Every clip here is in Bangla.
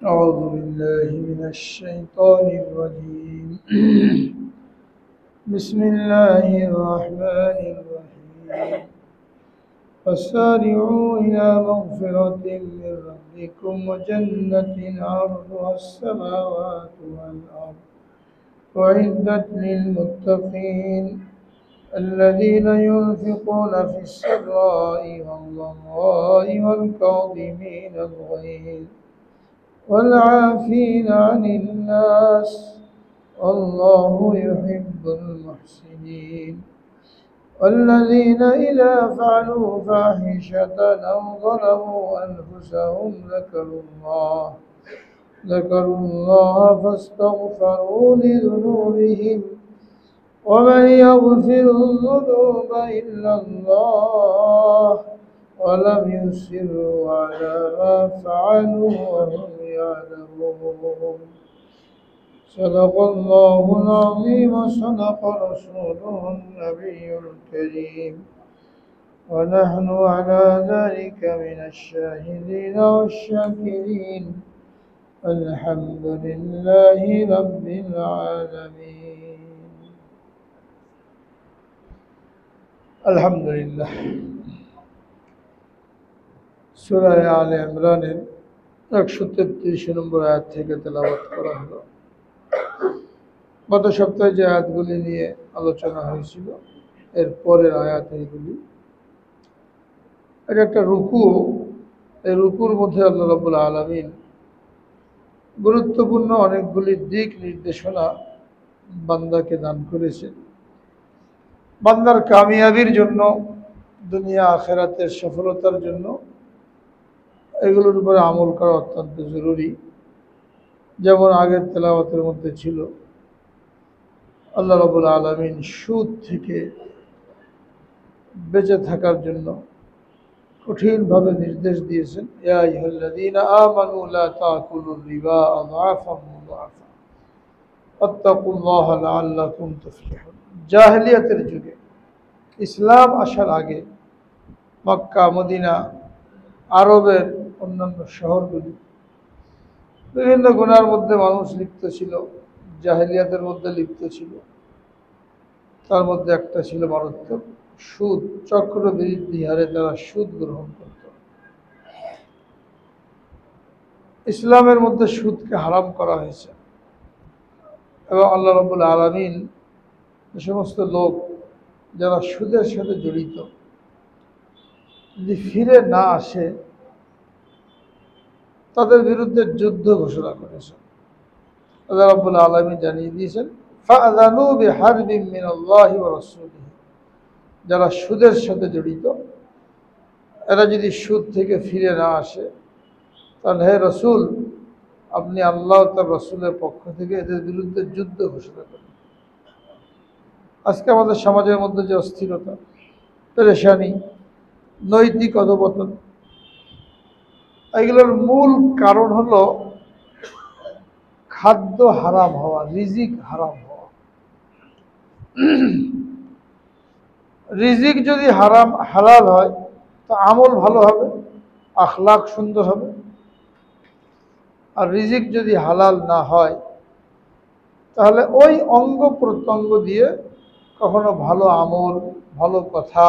أعوذ بالله من الشيطان الرجيم بسم الله الرحمن الرحيم فسارعوا إلى مغفرة من ربكم وجنة عرضها السماوات والأرض أعدت للمتقين الذين ينفقون في السراء والضراء والكاظمين الغيظ والعافين عن الناس والله يحب المحسنين والذين إذا فعلوا فاحشة أو ظلموا أنفسهم ذكروا الله فاستغفروا لذنوبهم ومن يغفر الذنوب إلا الله ولم يصروا على ما فعلوا وهم يعلمون صدق الله العظيم وصدق رسوله النبي الكريم ونحن على ذلك من الشاهدين والشاكرين الحمد لله رب العالمين الحمد لله সূরা আলে ইমরানের 133 নম্বর আয়াত থেকে তেলাওয়াত করা হলো। গত সপ্তাহে যে আয়াতগুলি নিয়ে আলোচনা হয়েছিল এর পরের আয়াত এইগুলি। এটা একটা রুকু, এই রুকুর মধ্যে আল্লাহ রাব্বুল আলামিন গুরুত্বপূর্ণ অনেকগুলি দিক নির্দেশনা বান্দাকে দান করেছেন। বান্দার কামিয়াবির জন্য, দুনিয়া আখিরাতের সফলতার জন্য এগুলোর উপরে আমল করা অত্যন্ত জরুরি। যেমন আগের তেলাওয়াতের মধ্যে ছিল আল্লাহ রাব্বুল আলামিন সুদ থেকে বেঁচে থাকার জন্য কঠিনভাবে নির্দেশ দিয়েছেন, ইয়া আইয়ুহাল্লাযীনা আমানু লা তাকুলুর রিবা আযআফান মুযাফা ওয়াত্তাকুল্লাহা লাআল্লাকুম তুফলিহুন। জাহেলিয়াতের যুগে, ইসলাম আসার আগে মক্কা, মদিনা, আরবের অন্যান্য শহরগুলি বিভিন্ন গুনার মধ্যে মানুষ লিপ্ত ছিল, জাহেলিয়াতের মধ্যে লিপ্ত ছিল। তার মধ্যে একটা ছিল মারাত্মক সুদ, চক্রবৃদ্ধি হারে তারা সুদ গ্রহণ করত। ইসলামের মধ্যে সুদকে হারাম করা হয়েছে এবং আল্লাহ রাব্বুল আলামিন যে সমস্ত লোক যারা সুদের সাথে জড়িত যদি ফিরে না আসে তাদের বিরুদ্ধে যুদ্ধ ঘোষণা করেছেন। আল্লাহ রাব্বুল আলামিন জানিয়ে দিয়েছেন, ফাআযানু বিহারবিন মিনাল্লাহি ওয়া রাসূলিহি। যারা সুদের সাথে জড়িত এরা যদি সুদ থেকে ফিরে না আসে তাহলে হে রাসূল, আপনি আল্লাহ তার রাসূলের পক্ষ থেকে এদের বিরুদ্ধে যুদ্ধ ঘোষণা করেন। আজকে আমাদের সমাজের মধ্যে যে অস্থিরতা, পেরেশানি, নৈতিক অধপতন, এগুলোর মূল কারণ হলো খাদ্য হারাম হওয়া, রিজিক হারাম হওয়া। রিজিক যদি হালাল হয় তো আমল ভালো হবে, আখলাক সুন্দর হবে। আর রিজিক যদি হালাল না হয় তাহলে ওই অঙ্গ প্রত্যঙ্গ দিয়ে কখনো ভালো আমল, ভালো কথা,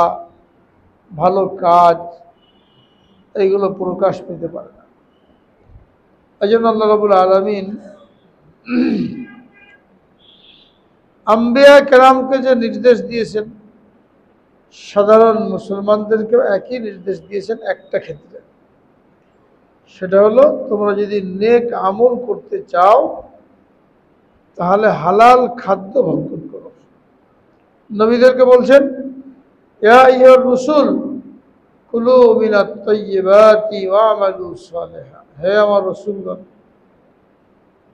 ভালো কাজ এইগুলো প্রকাশ পেতে পারে না। এই জন্য আল্লাহ রাব্বুল আলামিন আম্বিয়া কেরামকে যে নির্দেশ দিয়েছেন, সাধারণ মুসলমানদেরকেও একই নির্দেশ দিয়েছেন একটা ক্ষেত্রে। সেটা হলো, তোমরা যদি নেক আমল করতে চাও তাহলে হালাল খাদ্য ভক্ষণ করো। নবীদেরকে বলছেন, ইয়া আইয়ুহার রাসূল কুলু মিনাত তাইয়্যিবাতি ওয়া'মালু সালিহা। হে আমার রাসূলগণ,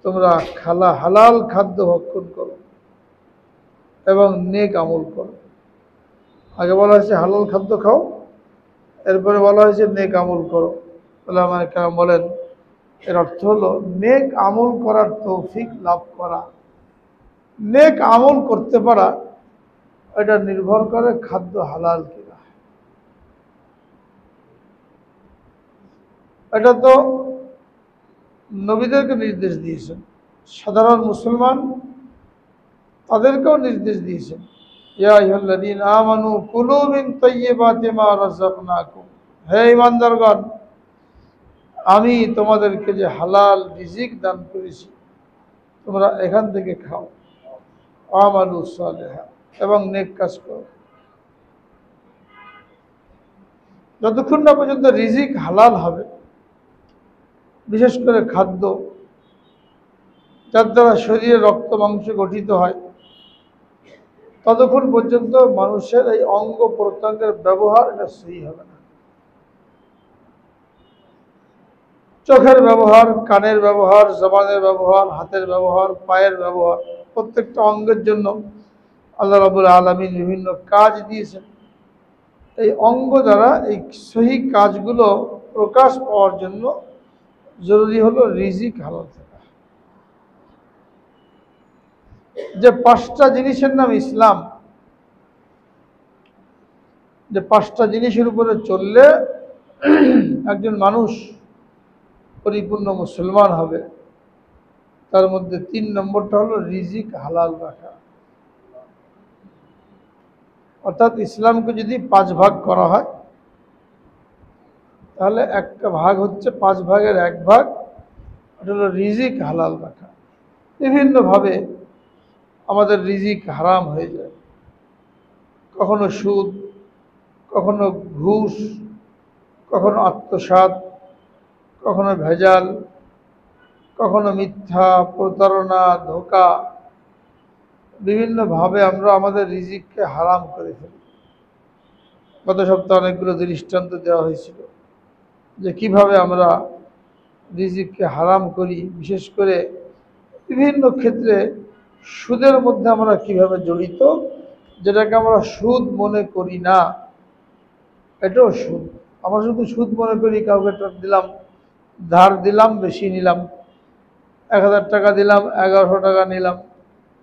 তোমরা হালাল খাদ্য ভক্ষণ করো এবং নেক আমল করো। আগে বলা হয়েছে হালাল খাদ্য খাও, এরপরে বলা হয়েছে নেক আমল করো। উলামায়ে কেরাম বলেন এর অর্থ হলো নেক আমল করার তৌফিক লাভ করা। নেক আমল করতে পারা এটা নির্ভর করে খাদ্য হালাল কিনা। এটা তো নবীদেরকে নির্দেশ দিয়েছেন, সাধারণ মুসলমান তাদেরকেও নির্দেশ দিয়েছেন, ইয়া আইয়ুহাল্লাযীনা আমানু কুলু মিন তাইয়্যিবাতি মা রাযাকনাকুম, হে ঈমানদারগণ, আমি তোমাদেরকে যে হালাল রিজিক দান করেছি তোমরা এখান থেকে খাও, আমালু সালিহা, এবং নেক কাজ করো। যতক্ষণ না পর্যন্ত রিজিক হালাল হবে, বিশেষ করে খাদ্য যার দ্বারা শরীরে রক্ত মাংস গঠিত হয়, ততক্ষণ পর্যন্ত মানুষের এই অঙ্গ প্রত্যঙ্গের ব্যবহার এটা সহি হবে না। চোখের ব্যবহার, কানের ব্যবহার, জবানের ব্যবহার, হাতের ব্যবহার, পায়ের ব্যবহার, প্রত্যেকটা অঙ্গের জন্য আল্লাহ রাব্বুল আলামিন বিভিন্ন কাজ দিয়েছেন। এই অঙ্গ দ্বারা এই সহি কাজগুলো প্রকাশ পাওয়ার জন্য জরুরি হলো রিজিক হালাল থাকা। যে পাঁচটা জিনিসের নাম ইসলাম, যে পাঁচটা জিনিসের উপরে চললে একজন মানুষ পরিপূর্ণ মুসলমান হবে, তার মধ্যে 3 নম্বরটা হলো রিজিক হালাল রাখা। অর্থাৎ ইসলামকে যদি 5 ভাগ করা হয়, তাহলে একটা ভাগ হচ্ছে 5 ভাগের 1 ভাগ, এটা হলো রিজিক হালাল রাখা। বিভিন্নভাবে আমাদের রিজিক হারাম হয়ে যায়, কখনো সুদ, কখনো ঘুষ, কখনো আত্মসাৎ, কখনো ভেজাল, কখনো মিথ্যা, প্রতারণা, ধোঁকা, বিভিন্নভাবে আমরা আমাদের রিজিককে হারাম করে ফেলি। গত সপ্তাহে অনেকগুলো দৃষ্টান্ত দেওয়া হয়েছিল যে কিভাবে আমরা রিজিককে হারাম করি, বিশেষ করে বিভিন্ন ক্ষেত্রে সুদের মধ্যে আমরা কিভাবে জড়িত, যেটাকে আমরা সুদ মনে করি না, এটাও সুদ। আমরা শুধু সুদ মনে করি, কাউকে দিলাম, ধার দিলাম, বেশি নিলাম, 1000 টাকা দিলাম, 1100 টাকা নিলাম,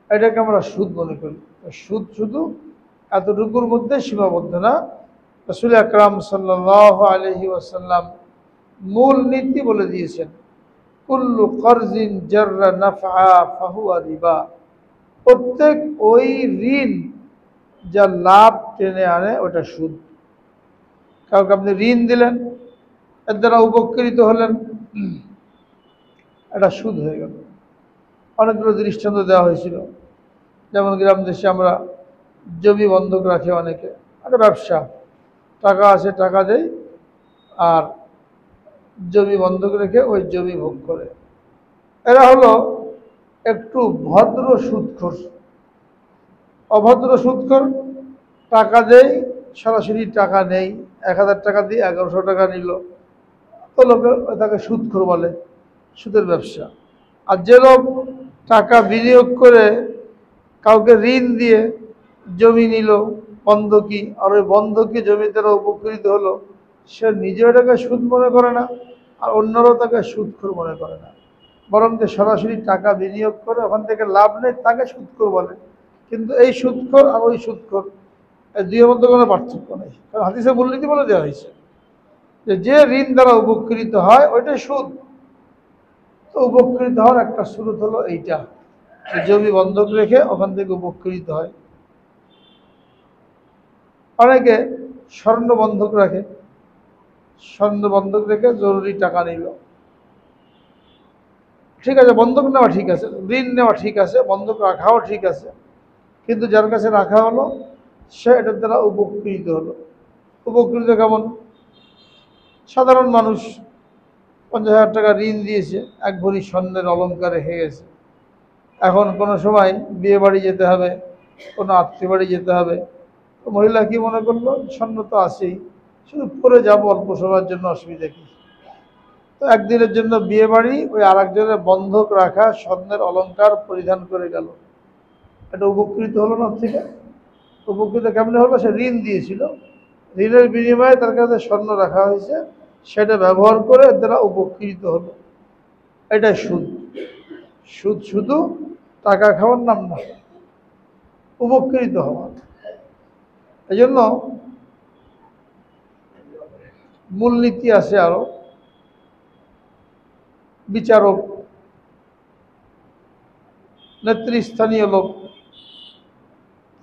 এটাকে আমরা সুদ মনে করি। সুদ শুধু এতটুকুর মধ্যে সীমাবদ্ধ না। রাসূল আকরাম সাল্লাল্লাহু আলাইহি ওয়াসাল্লাম মূল নীতি বলে দিয়েছেন, কুল্লু করজিন জাররা নাফআ ফাহুয়া রিবা, প্রত্যেক ওই ঋণ যা লাভ টেনে আনে ওটা সুদ। কাউকে আপনি ঋণ দিলেন, এর দ্বারা উপকৃত হলেন, এটা সুদ হয়ে গেল। অনেকগুলো দৃষ্টান্ত দেওয়া হয়েছিল, যেমন গ্রাম দেশে আমরা জমি বন্ধক রাখি, অনেকে একটা ব্যবসা, টাকা আছে টাকা দেয় আর জমি বন্ধক রেখে ওই জমি ভোগ করে। এরা হলো একটু ভদ্র সুদখোর। অভদ্র সুদখোর টাকা দেয়, সরাসরি টাকা নেই, 1000 টাকা দিয়ে 1100 টাকা নিল, তো লোকে তাকে সুদখোর বলে, সুদের ব্যবসা। আর যে লোক টাকা বিনিয়োগ করে কাউকে ঋণ দিয়ে জমি নিল বন্ধকি, আর ওই বন্ধকি জমি দ্বারা উপকৃত হলো, সে নিজেও এটাকে সুদ মনে করে না, আর অন্যরাও তাকে সুদখোর মনে করে না, বরং যে সরাসরি টাকা বিনিয়োগ করে ওখান থেকে লাভ নেই তাকে সুদখোর বলে। কিন্তু এই সুদখোর আর ওই সুদখোর, এই দুইয়ের মধ্যে কোনো পার্থক্য নেই। কারণ হাদিসে মূলনীতি বলে দেওয়া হয়েছে যে ঋণ দ্বারা উপকৃত হয় ওইটাই সুদ। তো উপকৃত হওয়ার একটা স্রোত হলো এইটা, জমি বন্ধক রেখে ওখান থেকে উপকৃত হয়। অনেকে স্বর্ণ বন্ধক রাখে, স্বর্ণ বন্ধক রেখে জরুরি টাকা নিল, ঠিক আছে, বন্ধক নেওয়া ঠিক আছে, ঋণ নেওয়া ঠিক আছে, বন্ধক রাখাও ঠিক আছে, কিন্তু যার কাছে রাখা হলো সে এটার দ্বারা উপকৃত হলো। উপকৃত কেমন? সাধারণ মানুষ 50,000 টাকা ঋণ দিয়েছে, 1 ভরি স্বর্ণের অলংকার রেখে গেছে। এখন কোনো সময় বিয়ে বাড়ি যেতে হবে, কোনো আত্মীয় বাড়ি যেতে হবে, তো মহিলা কি মনে করলো, স্বর্ণ তো আছেই, শুধু পরে যাবো অল্প সময়ের জন্য, অসুবিধা কি। তো একদিনের জন্য বিয়ে বাড়ি, ওই আর একজনের বন্ধক রাখা স্বর্ণের অলংকার পরিধান করে গেল। এটা উপকৃত হলো না? থেকে উপকৃত কেমনে হলো? সে ঋণ দিয়েছিল, ঋণের বিনিময়ে তার কাছে স্বর্ণ রাখা হয়েছে, সেটা ব্যবহার করে এর দ্বারা উপকৃত হলো। এটা সুদ। সুদ শুধু টাকা খাওয়ার নাম না, উপকৃত হওয়া। এই জন্য মূলনীতি আছে আরো, বিচারক, নেতৃস্থানীয় লোক,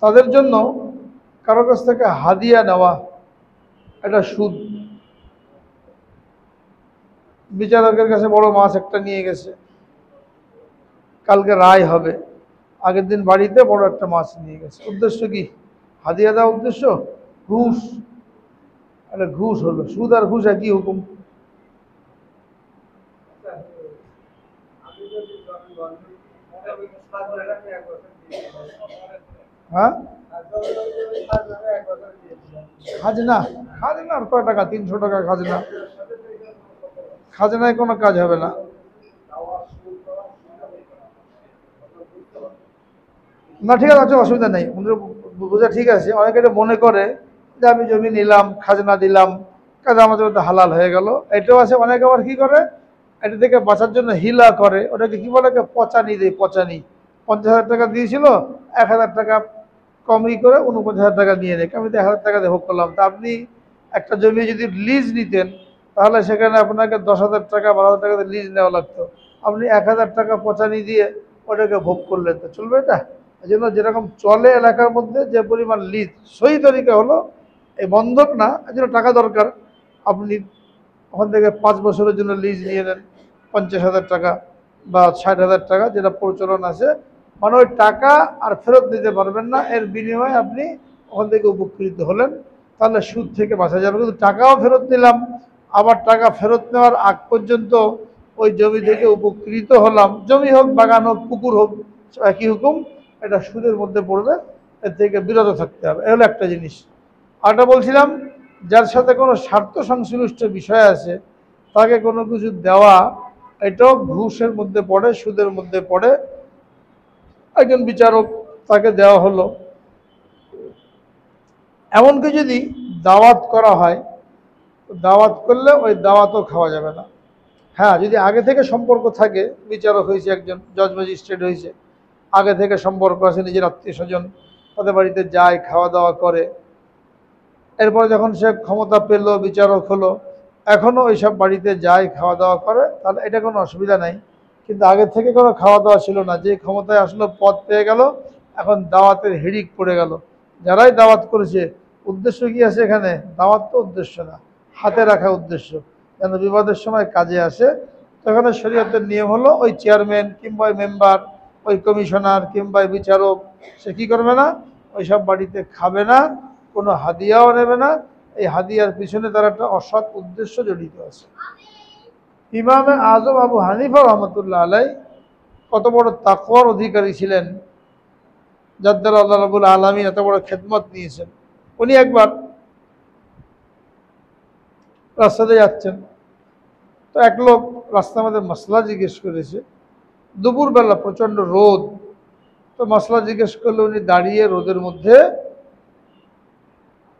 তাদের জন্য কারো কাছ থেকে হাদিয়া নেওয়া এটা সুদ। বিচারকের কাছে বড় মাছ একটা নিয়ে গেছে, কালকে রায় হবে, আগের দিন বাড়িতে বড় একটা মাছ নিয়ে গেছে, উদ্দেশ্য কি? হাদিয়া দেওয়া উদ্দেশ্য? ঘুষ। এটা ঘুষ হলো। সুদ আর ঘুষ একই হুকুম। হ্যাঁ, খাজনা, খাজনার কয় টাকা? 300 টাকা খাজনা। খাজনায় কোনো কাজ হবে না। না ঠিক আছে, অসুবিধা নেই, বোঝা ঠিক আছে। অনেকে এটা মনে করে যে আমি জমি নিলাম, খাজনা দিলাম, কাজে আমাদের ওটা হালাল হয়ে গেল, এটাও আছে। অনেকে আবার কি করে, এটা থেকে বাঁচার জন্য হিলা করে, ওটাকে কি বলে, পচানি দেয়, পচানি। 50,000 টাকা দিয়েছিল, 1,000 টাকা কমই করে 49,000 টাকা নিয়ে নেয়। আমি তো 1,000 টাকা দিয়ে ভোগ করলাম। তা আপনি একটা জমি যদি লিজ নিতেন, তাহলে সেখানে আপনাকে 10,000 টাকা 12,000 টাকা দিয়ে লিজ নেওয়া লাগতো। আপনি 1,000 টাকা পচানি দিয়ে ওটাকে ভোগ করলেন, তো চলবে এটা? এই জন্য যেরকম চলে এলাকার মধ্যে যে পরিমাণ লিজ, সহি তরিকা হলো এই বন্ধক না, এই জন্য টাকা দরকার। আপনি ওখান থেকে 5 বছরের জন্য লিজ নিয়ে নেন 50,000 টাকা বা 60,000 টাকা, যেটা প্রচলন আছে। মানে ওই টাকা আর ফেরত দিতে পারবেন না, এর বিনিময়ে আপনি ওখান থেকে উপকৃত হলেন, তাহলে সুদ থেকে বাঁচা যাবে। কিন্তু টাকাও ফেরত নিলাম, আবার টাকা ফেরত নেওয়ার আগ পর্যন্ত ওই জমি থেকে উপকৃত হলাম, জমি হোক, বাগান হোক, পুকুর হোক, একই হুকুম, এটা সুদের মধ্যে পড়বে। এর থেকে বিরত থাকতে হবে। এ হলো একটা জিনিস। আরেকটা বলছিলাম, যার সাথে কোনো স্বার্থ সংশ্লিষ্ট বিষয় আছে, তাকে কোনো কিছু দেওয়া, এটাও ঘুষের মধ্যে পড়ে, সুদের মধ্যে পড়ে। একজন বিচারক, তাকে দেওয়া হলো, এমনকি যদি দাওয়াত করা হয়, দাওয়াত করলে ওই দাওয়াতও খাওয়া যাবে না। হ্যাঁ, যদি আগে থেকে সম্পর্ক থাকে, বিচারক হয়েছে, একজন জজ ম্যাজিস্ট্রেট হয়েছে, আগে থেকে সম্পর্ক আছে, নিজের আত্মীয় স্বজন, তাদের বাড়িতে যায়, খাওয়া দাওয়া করে, এরপর যখন সে ক্ষমতা পেল, বিচারক হলো, এখনও ওইসব বাড়িতে যায়, খাওয়া দাওয়া করে, তাহলে এটা কোনো অসুবিধা নাই। কিন্তু আগে থেকে কোনো খাওয়া দাওয়া ছিল না, যে ক্ষমতায় আসলো, পদ পেয়ে গেল, এখন দাওয়াতের হিড়িক পড়ে গেল। যারাই দাওয়াত করেছে, উদ্দেশ্য কি আছে এখানে? দাওয়াত তো উদ্দেশ্য না, হাতে রাখা উদ্দেশ্য, যেন বিবাদের সময় কাজে আসে। তখন শরীয়তের নিয়ম হলো, ওই চেয়ারম্যান কিংবা মেম্বার, ওই কমিশনার কিংবা বিচারক, সে কী করবে না, ওইসব বাড়িতে খাবে না, কোনো হাদিয়াও নেবে না। এই হাদিয়ার পিছনে তার একটা অসৎ উদ্দেশ্য জড়িত আছে। ইমামে আজম আবু হানিফা রহমতুল্লাহ আলাই কত বড় তাকওয়ার অধিকারী ছিলেন, যার দ্বারা আল্লাহ রাব্বুল আলামিন এত বড় খেদমত নিয়েছেন। উনি একবার রাস্তাতে যাচ্ছেন, তো এক লোক রাস্তার মধ্যে মশলা জিজ্ঞেস করেছে। দুপুরবেলা প্রচণ্ড রোদ, তো মশলা জিজ্ঞেস করলে উনি দাঁড়িয়ে রোদের মধ্যে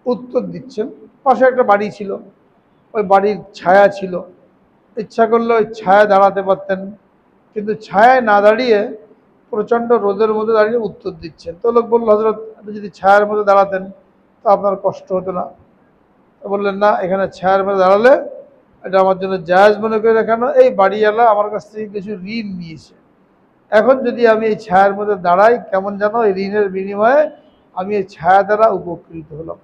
উত্তর দিচ্ছেন। পাশে একটা বাড়ি ছিল, ওই বাড়ির ছায়া ছিল, ইচ্ছা করলে ওই ছায়া দাঁড়াতে পারতেন, কিন্তু ছায়ায় না দাঁড়িয়ে প্রচণ্ড রোদের মধ্যে দাঁড়িয়ে উত্তর দিচ্ছেন। তো লোক বলল, হজরত আপনি যদি ছায়ার মধ্যে দাঁড়াতেন তো আপনার কষ্ট হতো না। তো বললেন, না, এখানে ছায়ার মধ্যে দাঁড়ালে এটা আমার জন্য জায়েজ মনে করে দেখানো। এই বাড়িওয়ালা আমার কাছ থেকে কিছু ঋণ নিয়েছে, এখন যদি আমি এই ছায়ার মধ্যে দাঁড়াই, কেমন যেন এই ঋণের বিনিময়ে আমি এই ছায়া দ্বারা উপকৃত হলাম।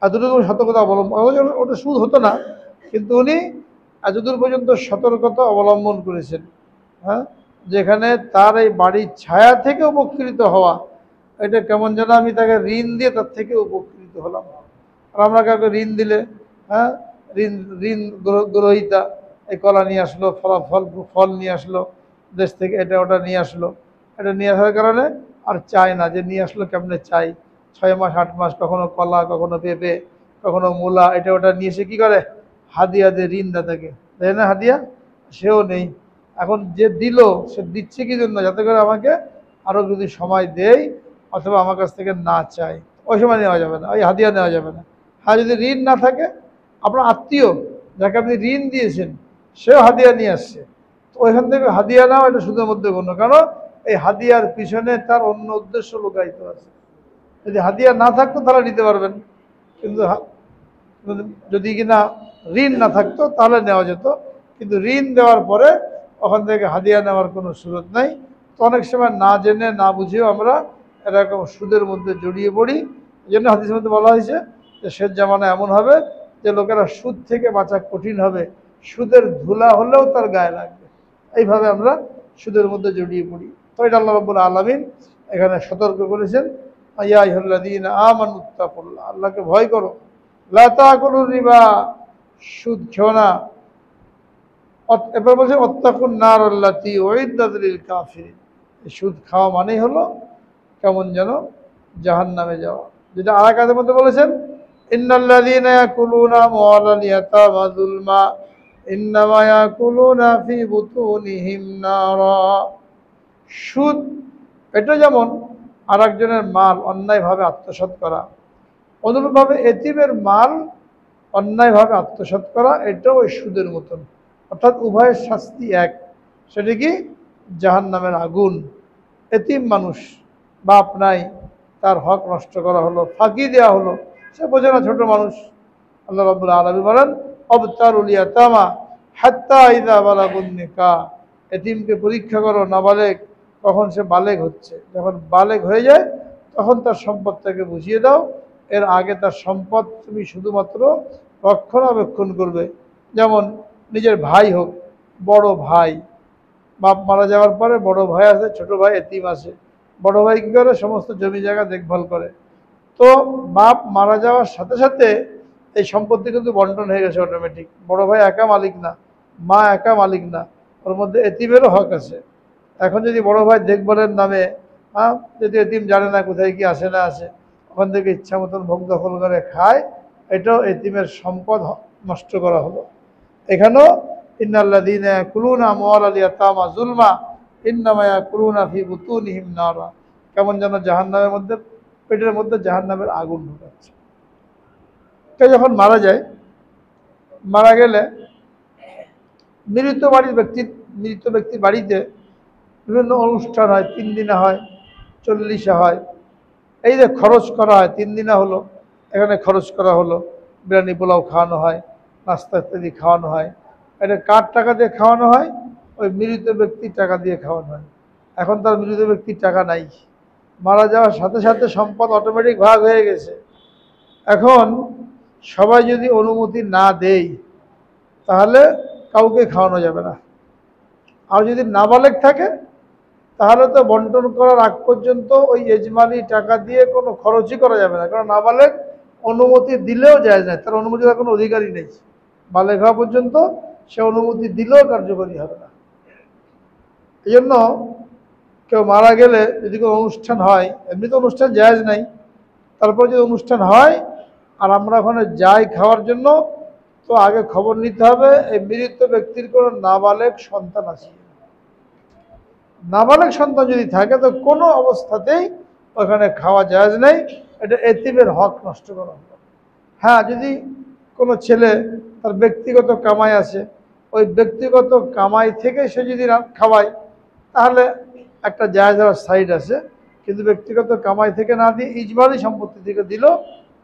এতটুকু সতর্কতা অবলম্বন, ওটা সুদ হতো না, কিন্তু উনি এতদূর পর্যন্ত সতর্কতা অবলম্বন করেছেন। হ্যাঁ, যেখানে তার এই বাড়ির ছায়া থেকে উপকৃত হওয়া, এটা কেমন যেন আমি তাকে ঋণ দিয়ে তার থেকে উপকৃত হলাম। আর আমরা কাউকে ঋণ দিলে, হ্যাঁ, ঋণ ঋণ গ্রহীতা এই কলা নিয়ে আসলো, ফল নিয়ে আসলো দেশ থেকে, এটা ওটা নিয়ে আসলো, এটা নিয়ে আসার কারণে আর চায় না যে নিয়ে আসলো কেমনে চাই, 6 মাস 8 মাস, কখনো কলা, কখনো পেঁপে, কখনো মূলা, এটা ওটা নিয়ে এসে কী করে, হাদিয়া দিয়ে ঋণদাতাকে দেয় না, হাদিয়া সেও নেই। এখন যে দিল, সে দিচ্ছে কি জন্য, যাতে করে আমাকে আরও যদি সময় দেয় অথবা আমার কাছ থেকে না চায়, ওই সময় নেওয়া যাবে না, ওই হাদিয়া নেওয়া যাবে না। হ্যাঁ, যদি ঋণ না থাকে, আপনার আত্মীয় যাকে আপনি ঋণ দিয়েছেন, সেও হাদিয়া নিয়ে আসছে, তো ওইখান থেকে হাদিয়া নাও, এটা সুদের মধ্যে গণ্য। কারণ এই হাদিয়ার পিছনে তার অন্য উদ্দেশ্য লুকায়িত আছে। যদি হাদিয়া না থাকতো তাহলে নিতে পারবেন, কিন্তু যদি কিনা ঋণ না থাকতো তাহলে নেওয়া যেত। কিন্তু ঋণ দেওয়ার পরে ওখান থেকে হাদিয়া নেওয়ার কোনো সুযোগ নাই। তো অনেক সময় না জেনে না বুঝেও আমরা এরকম সুদের মধ্যে জড়িয়ে পড়ি। এই জন্য হাদিসের মধ্যে বলা হয়েছে যে শেষ জামানা এমন হবে যে লোকেরা সুদ থেকে বাঁচা কঠিন হবে, সুদের ধুলা হলেও তার গায়ে লাগবে। এইভাবে আমরা সুদের মধ্যে জড়িয়ে পড়ি। তো এটা আল্লাহ রাব্বুল আলামিন এখানে সতর্ক করেছেন, ইয়া আইয়ুহাল্লাযীনা আমানুত্তাকুল্লাহ, আল্লাহকে ভয় করো। লা তাকুলুর রিবা, সুদ খেও না। এরপর বলছে ওয়াত্তাকুন নার আল্লাতী উইদ্দাত লিল কাফিরিন, সুদ খাওয়া মানেই হলো কেমন যেন জাহান্নামে যাওয়া। যেটা আরেক আয়াতের মধ্যে বলেছেন, ইন্নাল্লাযীনা ইয়াকুলুনা আমওয়ালাল ইয়াতামা যুলমা ইন্নামা ইয়াকুলুনা ফি বুতুনিহিম নারা। সুদ এটা যেমন আরেকজনের মাল অন্যায়ভাবে আত্মসাৎ করা, অনুরূপভাবে এতিমের মাল অন্যায়ভাবে আত্মসাৎ করা এটাও ওই সুদের মতন। অর্থাৎ উভয়ের শাস্তি এক, সেটা কি জাহান্নামের আগুন। এতিম মানুষ, বাপ নাই, তার হক নষ্ট করা হলো, ফাঁকি দেওয়া হলো, সে বোঝে না, ছোট মানুষ। আল্লাহ রাব্বুল আলামিন বলেন আবতারুল ইয়াতামা হাত্তা ইযা বালাগুন নিকাহ, এতিমকে পরীক্ষা করো, নাবালেগ কখন সে বালেগ হচ্ছে, যখন বালেগ হয়ে যায় তখন তার সম্পদটাকে বুঝিয়ে দাও। এর আগে তার সম্পদ তুমি শুধুমাত্র রক্ষণাবেক্ষণ করবে। যেমন নিজের ভাই হোক, বড় ভাই, বাপ মারা যাওয়ার পরে বড় ভাই আছে, ছোট ভাই এতিম আছে, বড় ভাই কী করে সমস্ত জমি জায়গা দেখভাল করে। তো বাপ মারা যাওয়ার সাথে সাথে এই সম্পত্তি কিন্তু বন্টন হয়ে গেছে অটোমেটিক। বড় ভাই একা মালিক না, মা একা মালিক না, ওর মধ্যে এতিমেরও হক আছে। এখন যদি বড় ভাই দেখভালের নামে, যদি এতিম জানে না কোথায় কি আসে না আসে, ওখান থেকে ইচ্ছা মতন ভোগ দখল করে খায়, এটাও এতিমের সম্পদ নষ্ট করা হলো। এখানেও ইন্নাল্লাযীনা ইয়াকুলুনা আমওয়ালাল ইয়াতামা যুলমা ইন্নামা ইয়াকুলুনা ফি বুতুনিহিম নারা, কেমন যেন জাহান্নামের মধ্যে, পেটের মধ্যে জাহান্নামের আগুন ঢুকাচ্ছে। কেউ যখন মারা যায়, মারা গেলে মৃত ব্যক্তির বাড়িতে বিভিন্ন অনুষ্ঠান হয়, 3 দিনে হয়, 40-এ হয়। এই যে খরচ করা হয়, 3 দিনে হলো, এখানে খরচ করা হলো, বিরিয়ানি পোলাও খাওয়ানো হয়, নাস্তা ইত্যাদি খাওয়ানো হয়। এটা কার টাকা দিয়ে খাওয়ানো হয়? ওই মৃত ব্যক্তির টাকা দিয়ে খাওয়ানো হয়। এখন তার মৃত ব্যক্তির টাকা নাই, মারা যাওয়ার সাথে সাথে সম্পদ অটোমেটিক ভাগ হয়ে গেছে। এখন সবাই যদি অনুমতি না দেয় তাহলে কাউকে খাওয়ানো যাবে না। আর যদি নাবালেগ থাকে তাহলে তো বন্টন করার আগ পর্যন্ত ওই এজমালি টাকা দিয়ে কোনো খরচই করা যাবে না, কারণ নাবালেগ অনুমতি দিলেও যায় না, তার অনুমতি দেওয়ার কোনো অধিকারই নেই। বালেগ হওয়া পর্যন্ত সে অনুমতি দিলেও কার্যকরী হবে না। এই জন্য কেউ মারা গেলে যদি কোনো অনুষ্ঠান হয়, এমনি তো অনুষ্ঠান জায়েজ নাই, তারপর যদি অনুষ্ঠান হয় আর আমরা ওখানে যাই খাওয়ার জন্য, তো আগে খবর নিতে হবে এই মৃত ব্যক্তির কোনো নাবালেগ সন্তান আছে। নাবালেগ সন্তান যদি থাকে তো কোনো অবস্থাতেই ওখানে খাওয়া জায়েজ নেই, এটা এতিমের হক নষ্ট করা হবে। হ্যাঁ, যদি কোনো ছেলে তার ব্যক্তিগত কামাই আছে, ওই ব্যক্তিগত কামাই থেকে সে যদি খাওয়ায় তাহলে একটা জায়েজ হওয়ার সাইড আছে, কিন্তু ব্যক্তিগত কামাই থেকে না দিয়ে ইজমালি সম্পত্তি থেকে দিল,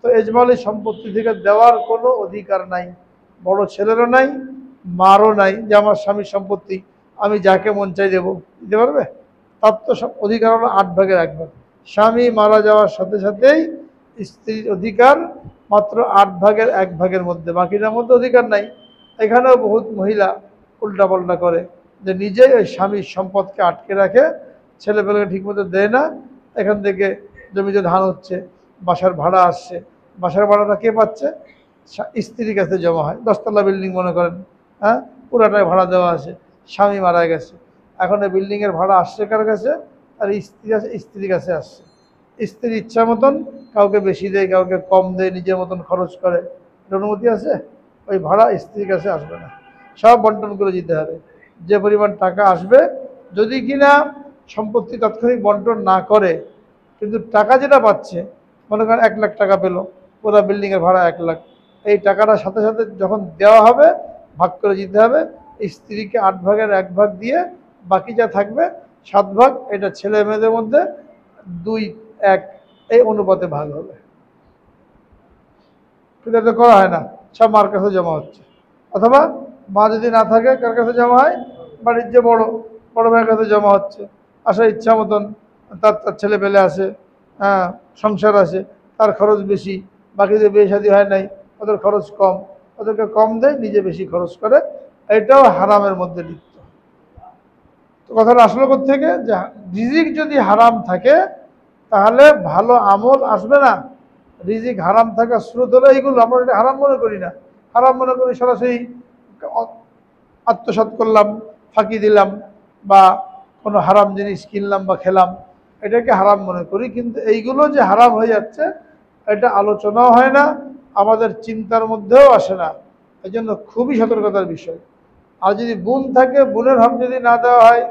তো ইজমালি সম্পত্তি থেকে দেওয়ার কোনো অধিকার নাই, বড় ছেলেরও নাই, মারও নাই যে আমার স্বামীর সম্পত্তি আমি যাকে মন চাই দেবো, দিতে পারবে? তার তো সব অধিকার হলো 8 ভাগের 1 ভাগ। স্বামী মারা যাওয়ার সাথে সাথেই স্ত্রীর অধিকার মাত্র 8 ভাগের 1 ভাগের মধ্যে, বাকিটার মধ্যে অধিকার নাই। এখানেও বহুত মহিলা উল্টাপাল্টা করে, যে নিজেই ওই স্বামীর সম্পদকে আটকে রাখে, ছেলেপেলেকে ঠিকমতো দেয় না, এখান থেকে জমিতে ধান হচ্ছে, বাসার ভাড়া আসছে, বাসার ভাড়াটা কে পাচ্ছে? স্ত্রীর কাছে জমা হয়। 10তলা বিল্ডিং মনে করেন, হ্যাঁ, পুরাটাই ভাড়া দেওয়া আছে, স্বামী মারা গেছে, এখন এই বিল্ডিংয়ের ভাড়া আসছে কার কাছে? আর স্ত্রীর কাছে আসছে। স্ত্রীর ইচ্ছা মতন কাউকে বেশি দেয়, কাউকে কম দেয়, নিজের মতন খরচ করে, অনুমতি আছে? ওই ভাড়া স্ত্রীর কাছে আসবে না, সব বন্টন করে দিতে হবে। যে পরিমাণ টাকা আসবে, যদি কিনা সম্পত্তি তাৎক্ষণিক বন্টন না করে, কিন্তু টাকা যেটা পাচ্ছে, মনে করেন 1 লাখ টাকা পেলো, পুরো বিল্ডিংয়ের ভাড়া 1 লাখ, এই টাকাটার সাথে সাথে যখন দেওয়া হবে ভাগ করে দিতে হবে। স্ত্রীকে 8 ভাগের 1 ভাগ দিয়ে বাকি যা থাকবে 7 ভাগ, এটা ছেলে মেয়েদের মধ্যে 2-1 এই অনুপাতে ভাগ হবে। কিন্তু এটা করা হয় না, সব মার কাছে জমা হচ্ছে। অথবা মা যদি না থাকে কার কাছে জমা হয়? বাড়ির যে বড় বড় ভাইয়ের কাছে জমা হচ্ছে। আসার ইচ্ছা মতন তার তার ছেলে পেলে আছে, হ্যাঁ, সংসার আছে, তার খরচ বেশি। বাকি যে বিয়ে শাদী হয় নাই ওদের খরচ কম, ওদেরকে কম দেয়, নিজে বেশি খরচ করে। এটাও হারামের মধ্যে লিপ্ত। তো কথাটা আসলে কোত্থেকে? যে রিজিক যদি হারাম থাকে তাহলে ভালো আমল আসবে না। রিজিক হারাম থাকার স্রোত হলো এইগুলো। আমরা এটা হারাম মনে করি না, হারাম মনে করি সরাসরি আত্মসাৎ করলাম, ফাঁকি দিলাম, বা কোনো হারাম জিনিস কিনলাম বা খেলাম, এটাকে হারাম মনে করি। কিন্তু এইগুলো যে হারাম হয়ে যাচ্ছে এটা আলোচনাও হয় না, আমাদের চিন্তার মধ্যেও আসে না। এই জন্য খুবই সতর্কতার বিষয়। আর যদি বোন থাকে, বোনের হক যদি না দেওয়া হয়,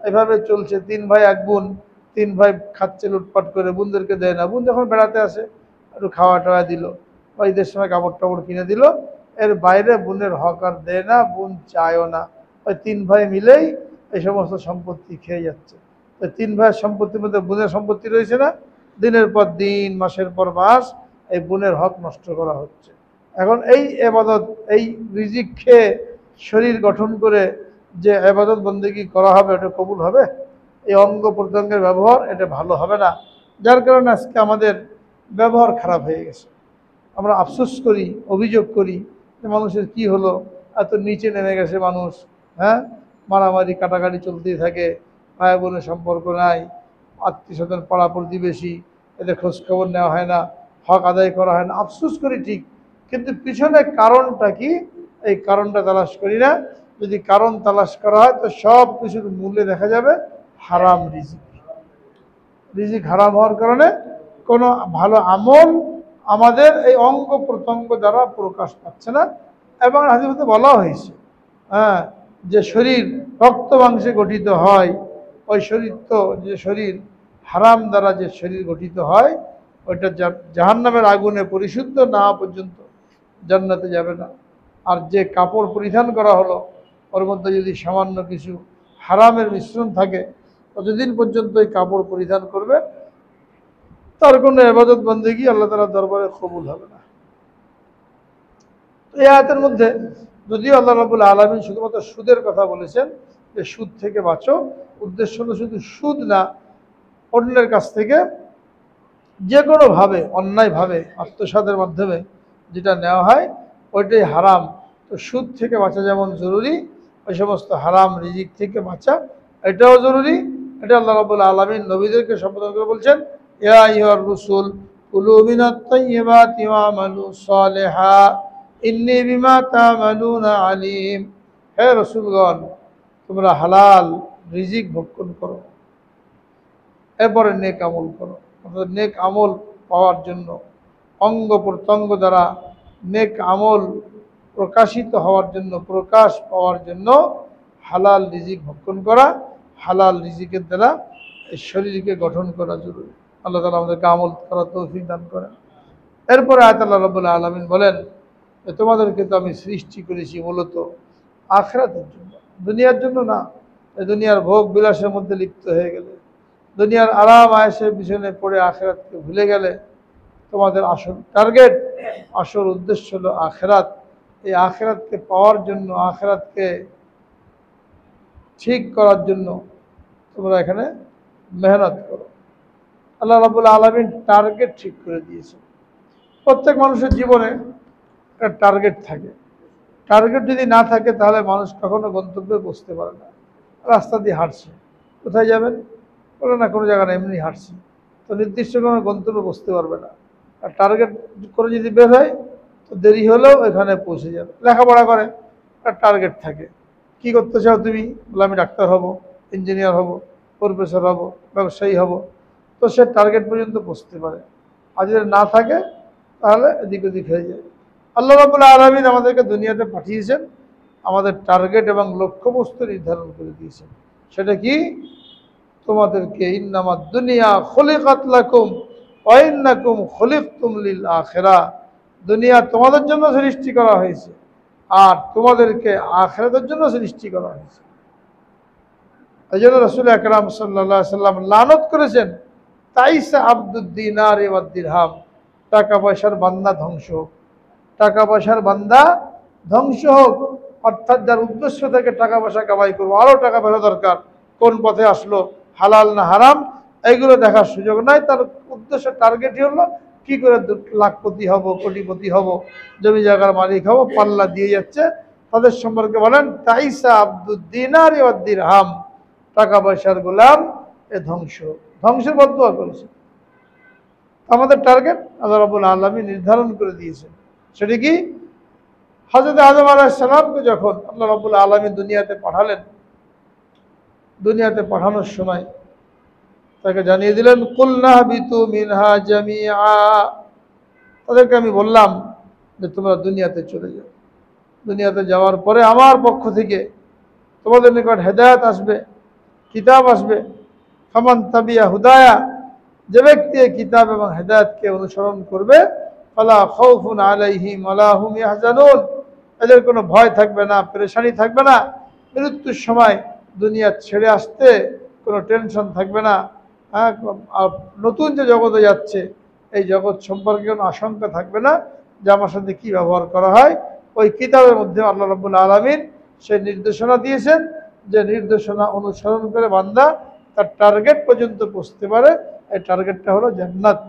এভাবে চলছে 3 ভাই 1 বোন, 3 ভাই খাচ্ছে লুটপাট করে, বোনদেরকে দেয় না। বোন যখন বেড়াতে আসে একটু খাওয়া টাওয়া দিল, বা ঈদের সময় কাপড় টাপড় কিনে দিল, এর বাইরে বোনের হক আর দেয় না, বোন চায়ও না। ওই 3 ভাই মিলেই এই সমস্ত সম্পত্তি খেয়ে যাচ্ছে। তো 3 ভাইয়ের সম্পত্তির মধ্যে বোনের সম্পত্তি রয়েছে না, দিনের পর দিন, মাসের পর মাস এই বোনের হক নষ্ট করা হচ্ছে। এখন এই এবাদত, এই রিজিক খেয়ে শরীর গঠন করে যে এবাদত বন্দেগী করা হবে, এটা কবুল হবে? এই অঙ্গ প্রত্যঙ্গের ব্যবহার এটা ভালো হবে না। যার কারণে আজকে আমাদের ব্যবহার খারাপ হয়ে গেছে। আমরা আফসোস করি, অভিযোগ করি যে মানুষের কি হলো, এত নিচে নেমে গেছে মানুষ। হ্যাঁ, মারামারি কাটাকাটি চলতেই থাকে, ভাই বোনের সম্পর্ক নাই, আত্মীয় স্বজন পাড়া প্রতিবেশী এদের খোঁজখবর নেওয়া হয় না, হক আদায় করা হয় না। আফসোস করি ঠিক, কিন্তু পিছনে কারণটা কি, এই কারণটা তালাশ করি না। যদি কারণ তালাশ করা হয় তো সব কিছুর মূল্যে দেখা যাবে হারাম রিজিক। রিজিক হারাম হওয়ার কারণে কোনো ভালো আমল আমাদের এই অঙ্গ প্রত্যঙ্গ দ্বারা প্রকাশ পাচ্ছে না। এবং হাদিসে বলা হয়েছে, হ্যাঁ, যে শরীর রক্ত মাংসে গঠিত হয়, ওই শরীর তো, যে শরীর হারাম দ্বারা যে শরীর গঠিত হয়, ওইটা জাহান্নামের আগুনে পরিশুদ্ধ না হওয়া পর্যন্ত জান্নাতে যাবে না। আর যে কাপড় পরিধান করা হলো, ওর মধ্যে যদি সামান্য কিছু হারামের মিশ্রণ থাকে, ততদিন পর্যন্ত এই কাপড় পরিধান করবে, তার কোনো ইবাদত বন্দেগী আল্লাহ তাআলার দরবারে কবুল হবে না। এই আয়াতের মধ্যে যদিও আল্লাহ রাব্বুল আলামিন শুধুমাত্র সুদের কথা বলেছেন, যে সুদ থেকে বাঁচো, উদ্দেশ্য হলো শুধু সুদ না, অন্যের কাছ থেকে যে কোনোভাবে অন্যায়ভাবে আত্মসাতের মাধ্যমে যেটা নেওয়া হয় ওইটাই হারাম। তো সুদ থেকে বাঁচা যেমন জরুরি, ওই সমস্ত হারাম রিজিক থেকে বাঁচা এটাও জরুরি। এটা আল্লাহ রাব্বুল আলামিন নবীদেরকে সম্বোধন করে বলছেন, ইয়া আইয়ুহার রাসূল কুলু মিনাত তাইয়্যিবাতি ওয়া'মালু সালিহা ইন্নী বিমা তা'মালুনা আলিম। হে রাসূলগণ, তোমরা হালাল রিজিক ভক্ষণ করো, এরপরে নেক আমল করো। অর্থাৎ নেক আমল পাওয়ার জন্য, অঙ্গ প্রত্যঙ্গ দ্বারা নেক আমল প্রকাশিত হওয়ার জন্য, প্রকাশ পাওয়ার জন্য হালাল রিজিক ভক্ষণ করা, হালাল রিজিকের দ্বারা এই শরীরকে গঠন করা জরুরি। আল্লাহ তাআলা আমাদেরকে আমল করার তৌফিক দান করেন। এরপরে আয়াত আল্লাহ রাব্বুল আলামিন বলেন, তোমাদেরকে তো আমি সৃষ্টি করেছি মূলত আখিরাতের জন্য, দুনিয়ার জন্য না। এই দুনিয়ার ভোগ বিলাসের মধ্যে লিপ্ত হয়ে গেলে, দুনিয়ার আরাম আয়েশের পিছনে পড়ে আখিরাতকে ভুলে গেলে, তোমাদের আসল টার্গেট, আসল উদ্দেশ্য হলো আখিরাত। এই আখিরাতকে পাওয়ার জন্য, আখিরাতকে ঠিক করার জন্য তোমরা এখানে মেহনত করো। আল্লাহ রাব্বুল আলামিন টার্গেট ঠিক করে দিয়েছে। প্রত্যেক মানুষের জীবনে একটা টার্গেট থাকে। টার্গেট যদি না থাকে তাহলে মানুষ কখনো গন্তব্যে পৌঁছতে পারে না। রাস্তা দিয়ে হাঁটছে, কোথায় যাবেন? কোনো না কোনো জায়গায় এমনি হাঁটছে, তো নির্দিষ্ট কোনো গন্তব্যে পৌঁছতে পারবে না। আর টার্গেট করে যদি বের হয় তো দেরি হলেও এখানে পৌঁছে যাবে। লেখাপড়া করে একটা টার্গেট থাকে, কি করতে চাও তুমি? বলে আমি ডাক্তার হব, ইঞ্জিনিয়ার হব, প্রফেসর হব, ব্যবসায়ী হব। তো সে টার্গেট পর্যন্ত পৌঁছতে পারে। আর যদি না থাকে তাহলে এদিক ওদিক হয়ে যায়। আল্লাহ রাব্বুল আলামিন আমাদেরকে দুনিয়াতে পাঠিয়েছেন, আমাদের টার্গেট এবং লক্ষ্যবস্তু নির্ধারণ করে দিয়েছেন। সেটা কি? তোমাদেরকে ইন্নামাদ দুনিয়া খুলিকাত লাকুম ওয়া ইন্নাকুম খুলিকতুম লিল আখিরাহ, দুনিয়া তোমাদের জন্য সৃষ্টি করা হয়েছে আর তোমাদেরকে আখিরাতের জন্য সৃষ্টি করা হয়েছে। এই জন্য রাসূল আকরাম সাল্লাল্লাহু আলাইহি সাল্লাম লানত করেছেন, তাইসা আব্দুদ দিনার ওয়াদ দিরহাম, টাকা পয়সার বান্দা ধ্বংস হোক, টাকা পয়সার বান্দা ধ্বংস হোক। অর্থাৎ যার উদ্দেশ্য থেকে টাকা পয়সা কামাই করবো, আরও টাকা পয়সা দরকার, কোন পথে আসলো, হালাল না হারাম, এইগুলো দেখার সুযোগ নাই। তার উদ্দেশ্য টার্গেটই হলো কি করে লাখপতি হব, কোটিপতি হব, জমি জায়গার মালিক হব, পাল্লা দিয়ে যাচ্ছে। তাদের সম্পর্কে বলেন তাইসা আব্দুদ দিনার ওয়াদ দিরহাম, টাকা পয়সার গোলাম, এ ধ্বংসের বদদুয়া করেছে। আমাদের টার্গেট আল্লাহ রাব্বুল আলামিন নির্ধারণ করে দিয়েছেন। সেটা কি? হযরত আদম আলাইহিস সালামকে যখন আল্লাহ রাব্বুল আলামিন দুনিয়াতে পাঠালেন, দুনিয়াতে পাঠানোর সময় তাকে জানিয়ে দিলেন কুলনা বিতু মিনহা জামিআ, তাদেরকে আমি বললাম যে তোমরা দুনিয়াতে চলে যাও। দুনিয়াতে যাওয়ার পরে আমার পক্ষ থেকে তোমাদের নিকট হেদায়েত আসবে, কিতাব আসবে। ফামান তাবিয়া হুদায়া, যে ব্যক্তি কিতাব এবং হেদায়েতকে অনুসরণ করবে, ফালা খাউফুন আলাইহিম ওয়ালা হুম ইয়াহজানুন, এদের কোনো ভয় থাকবে না, পেরেশানি থাকবে না। মৃত্যুর সময় দুনিয়া ছেড়ে আসতে কোনো টেনশন থাকবে না। হ্যাঁ, আর নতুন যে জগতে যাচ্ছে এই জগৎ সম্পর্কে কোনো আশঙ্কা থাকবে না যে আমার সাথে কী ব্যবহার করা হয়। ওই কিতাবের মধ্যে আল্লাহ রাব্বুল আলামিন সেই নির্দেশনা দিয়েছেন, যে নির্দেশনা অনুসরণ করে বান্দা তার টার্গেট পর্যন্ত পৌঁছতে পারে। এই টার্গেটটা হলো জান্নাত,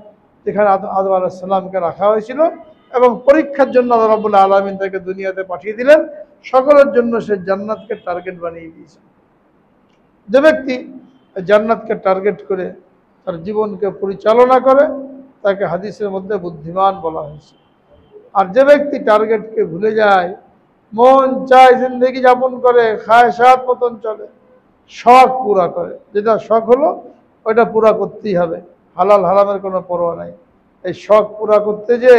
যেখানে আদম আলাইহিস সালামকে রাখা হয়েছিল এবং পরীক্ষার জন্য আল্লাহ রাব্বুল আলামিন তাকে দুনিয়াতে পাঠিয়ে দিলেন। সকলের জন্য সে জান্নাতকে টার্গেট বানিয়ে দিয়েছেন। যে ব্যক্তি জান্নাতকে টার্গেট করে তার জীবনকে পরিচালনা করে তাকে হাদিসের মধ্যে বুদ্ধিমান বলা হয়েছে। আর যে ব্যক্তি টার্গেটকে ভুলে যায়, মন চায় জিন্দেগি যাপন করে, খায়সাত মতন চলে, শখ পুরা করে, যেটা শখ হলো ওইটা পুরা করতেই হবে, হালাল হারামের কোনো পরোয়া নাই। এই শখ পুরা করতে যে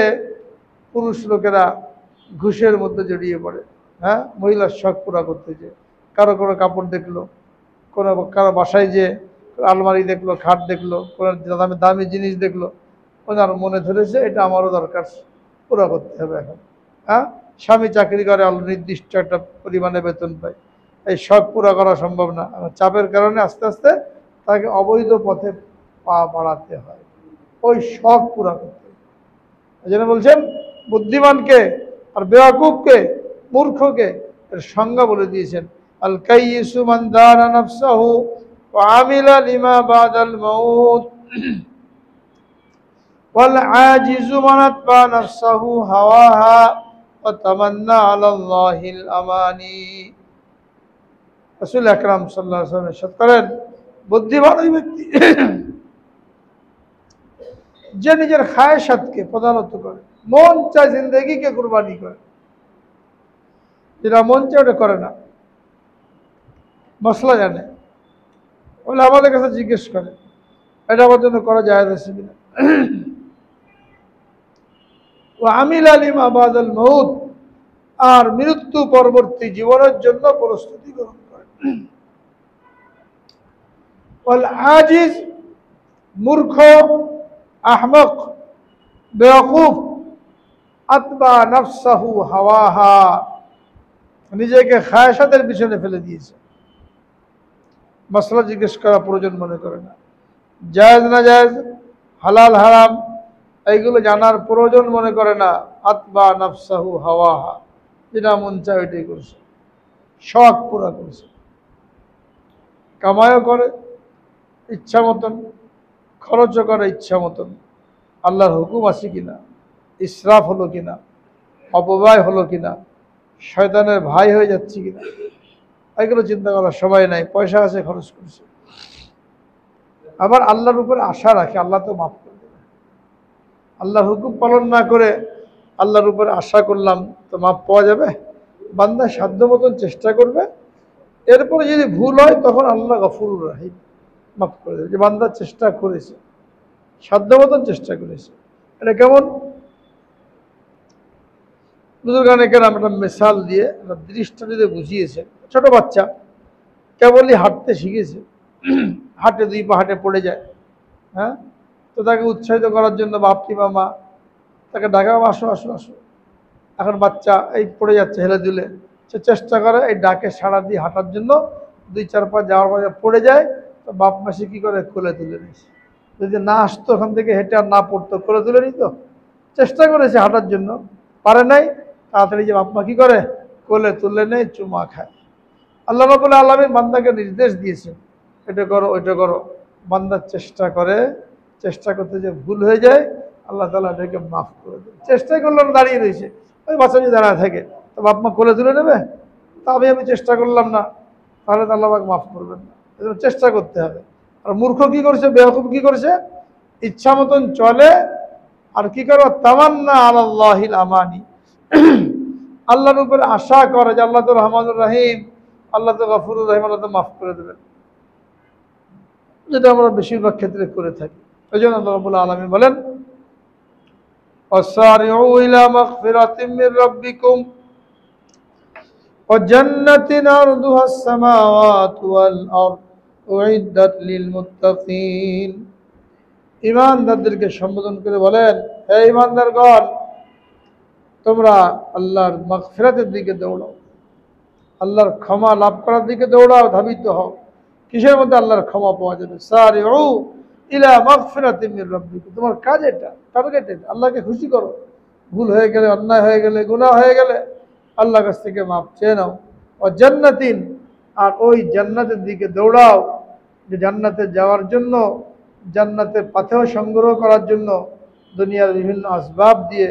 পুরুষ লোকেরা ঘুষের মধ্যে জড়িয়ে পড়ে। হ্যাঁ, মহিলার শখ পুরা করতে যে কারো কোনো কাপড় দেখলো, কোনো কারো বাসায় যে আলমারি দেখলো, খাট দেখলো, কোনো দামি দামি জিনিস দেখলো, ওনার মনে ধরেছে এটা আমারও দরকার, পুরা করতে হবে এখন। হ্যাঁ, স্বামী চাকরি করে, নির্দিষ্ট একটা পরিমাণে বেতন পায়, এই শখ পুরা করা সম্ভব না। চাপের কারণে আস্তে আস্তে তাকে অবৈধ পথে পা বাড়াতে হয় ওই শখ পুরা করতে। এই জন্য বলছেন বুদ্ধিমানকে আর বেওয়াকুফকে, মূর্খকে এর সংজ্ঞা বলে দিয়েছেন, আল কাইয়িসু মান দানা নাফসাহু ওয়া আমিলা লিমা বাদাল মাউত ওয়াল আজিজু মান আতবা নাফসাহু হাওয়াহা ওয়া তামান্না আলাল্লাহিল আমানি। রাসূল আকরাম সাল্লাল্লাহু আলাইহি ওয়াসাল্লাম ইরশাদ করেন, বুদ্ধিমান ওই ব্যক্তি যে নিজের খায়সাতকে প্রধানত করে, মন চায় জিন্দেগিকে কুরবানি করে, যেটা মন চায় ওটা করে না। মশলা জানে বলে আমাদের কাছে জিজ্ঞেস করে এটা আমার জন্য করা যায় আছে কিনা। ও আমিল আলিমা বাদাল মউত, আর মৃত্যু পরবর্তী জীবনের জন্য প্রস্তুতি গ্রহণ করে। ওয়াল আজিজ, মূর্খ, আহমক, বেওয়াকুফ, আতবা নাফসাহু হাওয়াহা, নিজেকে খায়সাতের পিছনে ফেলে দিয়েছে, মসলা জিজ্ঞেস করা প্রয়োজন মনে করে না, জায়েজ না জায়েজ, হালাল হারাম এইগুলো জানার প্রয়োজন মনে করে না। আতবা নাফসাহু হাওয়াহা, যেটা মন চায় ওইটাই করছে, শখ পুরা করছে, কামাইও করে ইচ্ছা মতন, খরচও করে ইচ্ছা মতন, আল্লাহর হুকুম আছে কিনা, ইসরাফ হলো কিনা, অপব্যয় হলো কিনা, শয়তানের ভাই হয়ে যাচ্ছে কিনা, এগুলো চিন্তা করার সময় নাই। পয়সা আছে, খরচ করছে। আবার আল্লাহর উপরে আশা রাখে আল্লাহ তো মাফ করে দেবে। আল্লাহর হুকুম পালন না করে আল্লাহর উপরে আশা করলাম তো মাফ পাওয়া যাবে? বান্দা সাধ্য মতন চেষ্টা করবে, এরপরে যদি ভুল হয় তখন আল্লাহ গফুরুর রহিম, মাফ করে দেবে। যে বান্দা চেষ্টা করেছে, সাধ্য মতন চেষ্টা করেছে। এটা কেমন? বুজুর্গানে কেরাম একটা মিসাল দিয়ে একটা দৃষ্টান্তে বুঝিয়েছে। ছোট বাচ্চা কেবলই হাঁটতে শিখেছে, হাঁটে দুই পা হাঁটে পড়ে যায়। হ্যাঁ, তো তাকে উৎসাহিত করার জন্য বাপ কিংবা মা তাকে ডাকা, আসো আসো আসো। এখন বাচ্চা এই পড়ে যাচ্ছে হেলে দুলে, সে চেষ্টা করে এই ডাকে সাড়া দিয়ে হাঁটার জন্য, দুই চার পা যাওয়ার পরে পড়ে যায়, তো বাপ মাসি কী করে, কোলে তুলে নিয়েছে। যদি না আসতো ওখান থেকে হেঁটে আর না পড়তো, কোলে তুলে নিত। চেষ্টা করেছে হাঁটার জন্য, পারে নাই, তাড়াতাড়ি যে বাপ মা কী করে, কোলে তুলে নেয়, চুমা খায়। আল্লাহ রাব্বুল আলামিন বান্দাকে নির্দেশ দিয়েছেন, এটা করো ওইটা করো। বান্দা চেষ্টা করতে যে ভুল হয়ে যায়, আল্লাহ তাআলা এটাকে মাফ করে দেন। চেষ্টাই করলো না, দাঁড়িয়ে রয়েছে, ওই বাচ্চা যদি দাঁড়ায় থাকে তো বাপ মা কোলে তুলে নেবে? তা আমি চেষ্টা করলাম না, তাহলে তো আল্লাহ পাক মাফ করবেন না। এজন্য চেষ্টা করতে হবে। আর মূর্খ কি করছে, বেয়াকুব কি করছে, ইচ্ছা মতন চলে আর কি করো, তামান্না আলাল্লাহিল আমানি, আল্লাহর উপরে আশা করে যে আল্লাহ তো রহমানুর রহিম, আল্লাহ তো গফুরুর রহিম, আল্লাহ তো মাফ করে দেবেন, যেটা আমরা বেশিরভাগ ক্ষেত্রে করে থাকি। এই জন্য আল্লাহ রাব্বুল আলামিন বলেন, ওয়াসারিউ ইলা মাগফিরাতিম মির রাব্বিকুম ওয়া জান্নাতিন আরদুহাস সামাওয়াতু ওয়াল আরদ উইদ্দাত লিল মুত্তাকিন। ঈমানদারদেরকে সম্বোধন করে বলেন, হে ঈমানদারগণ, তোমরা আল্লাহর মাগফিরাতের দিকে দৌড়াও, আল্লাহর ক্ষমা লাভ করার দিকে দৌড়াও, ধাবিত হও। কিসের মধ্যে আল্লাহর ক্ষমা পাওয়া যাবে? সারিউ ইলা মাগফিরাতিম মির রাব্বিকুম, তোমার কাজ এটা, টার্গেট এটা, আল্লাহকে খুশি করো। ভুল হয়ে গেলে, অন্যায় হয়ে গেলে, গুনাহ হয়ে গেলে আল্লাহর কাছ থেকে মাপ চেয়ে নাও। ও জান্নাতিন, আর ওই জান্নাতের দিকে দৌড়াও, যে জান্নাতে যাওয়ার জন্য, জান্নাতের পাথেয় সংগ্রহ করার জন্য দুনিয়ার বিভিন্ন আসবাব দিয়ে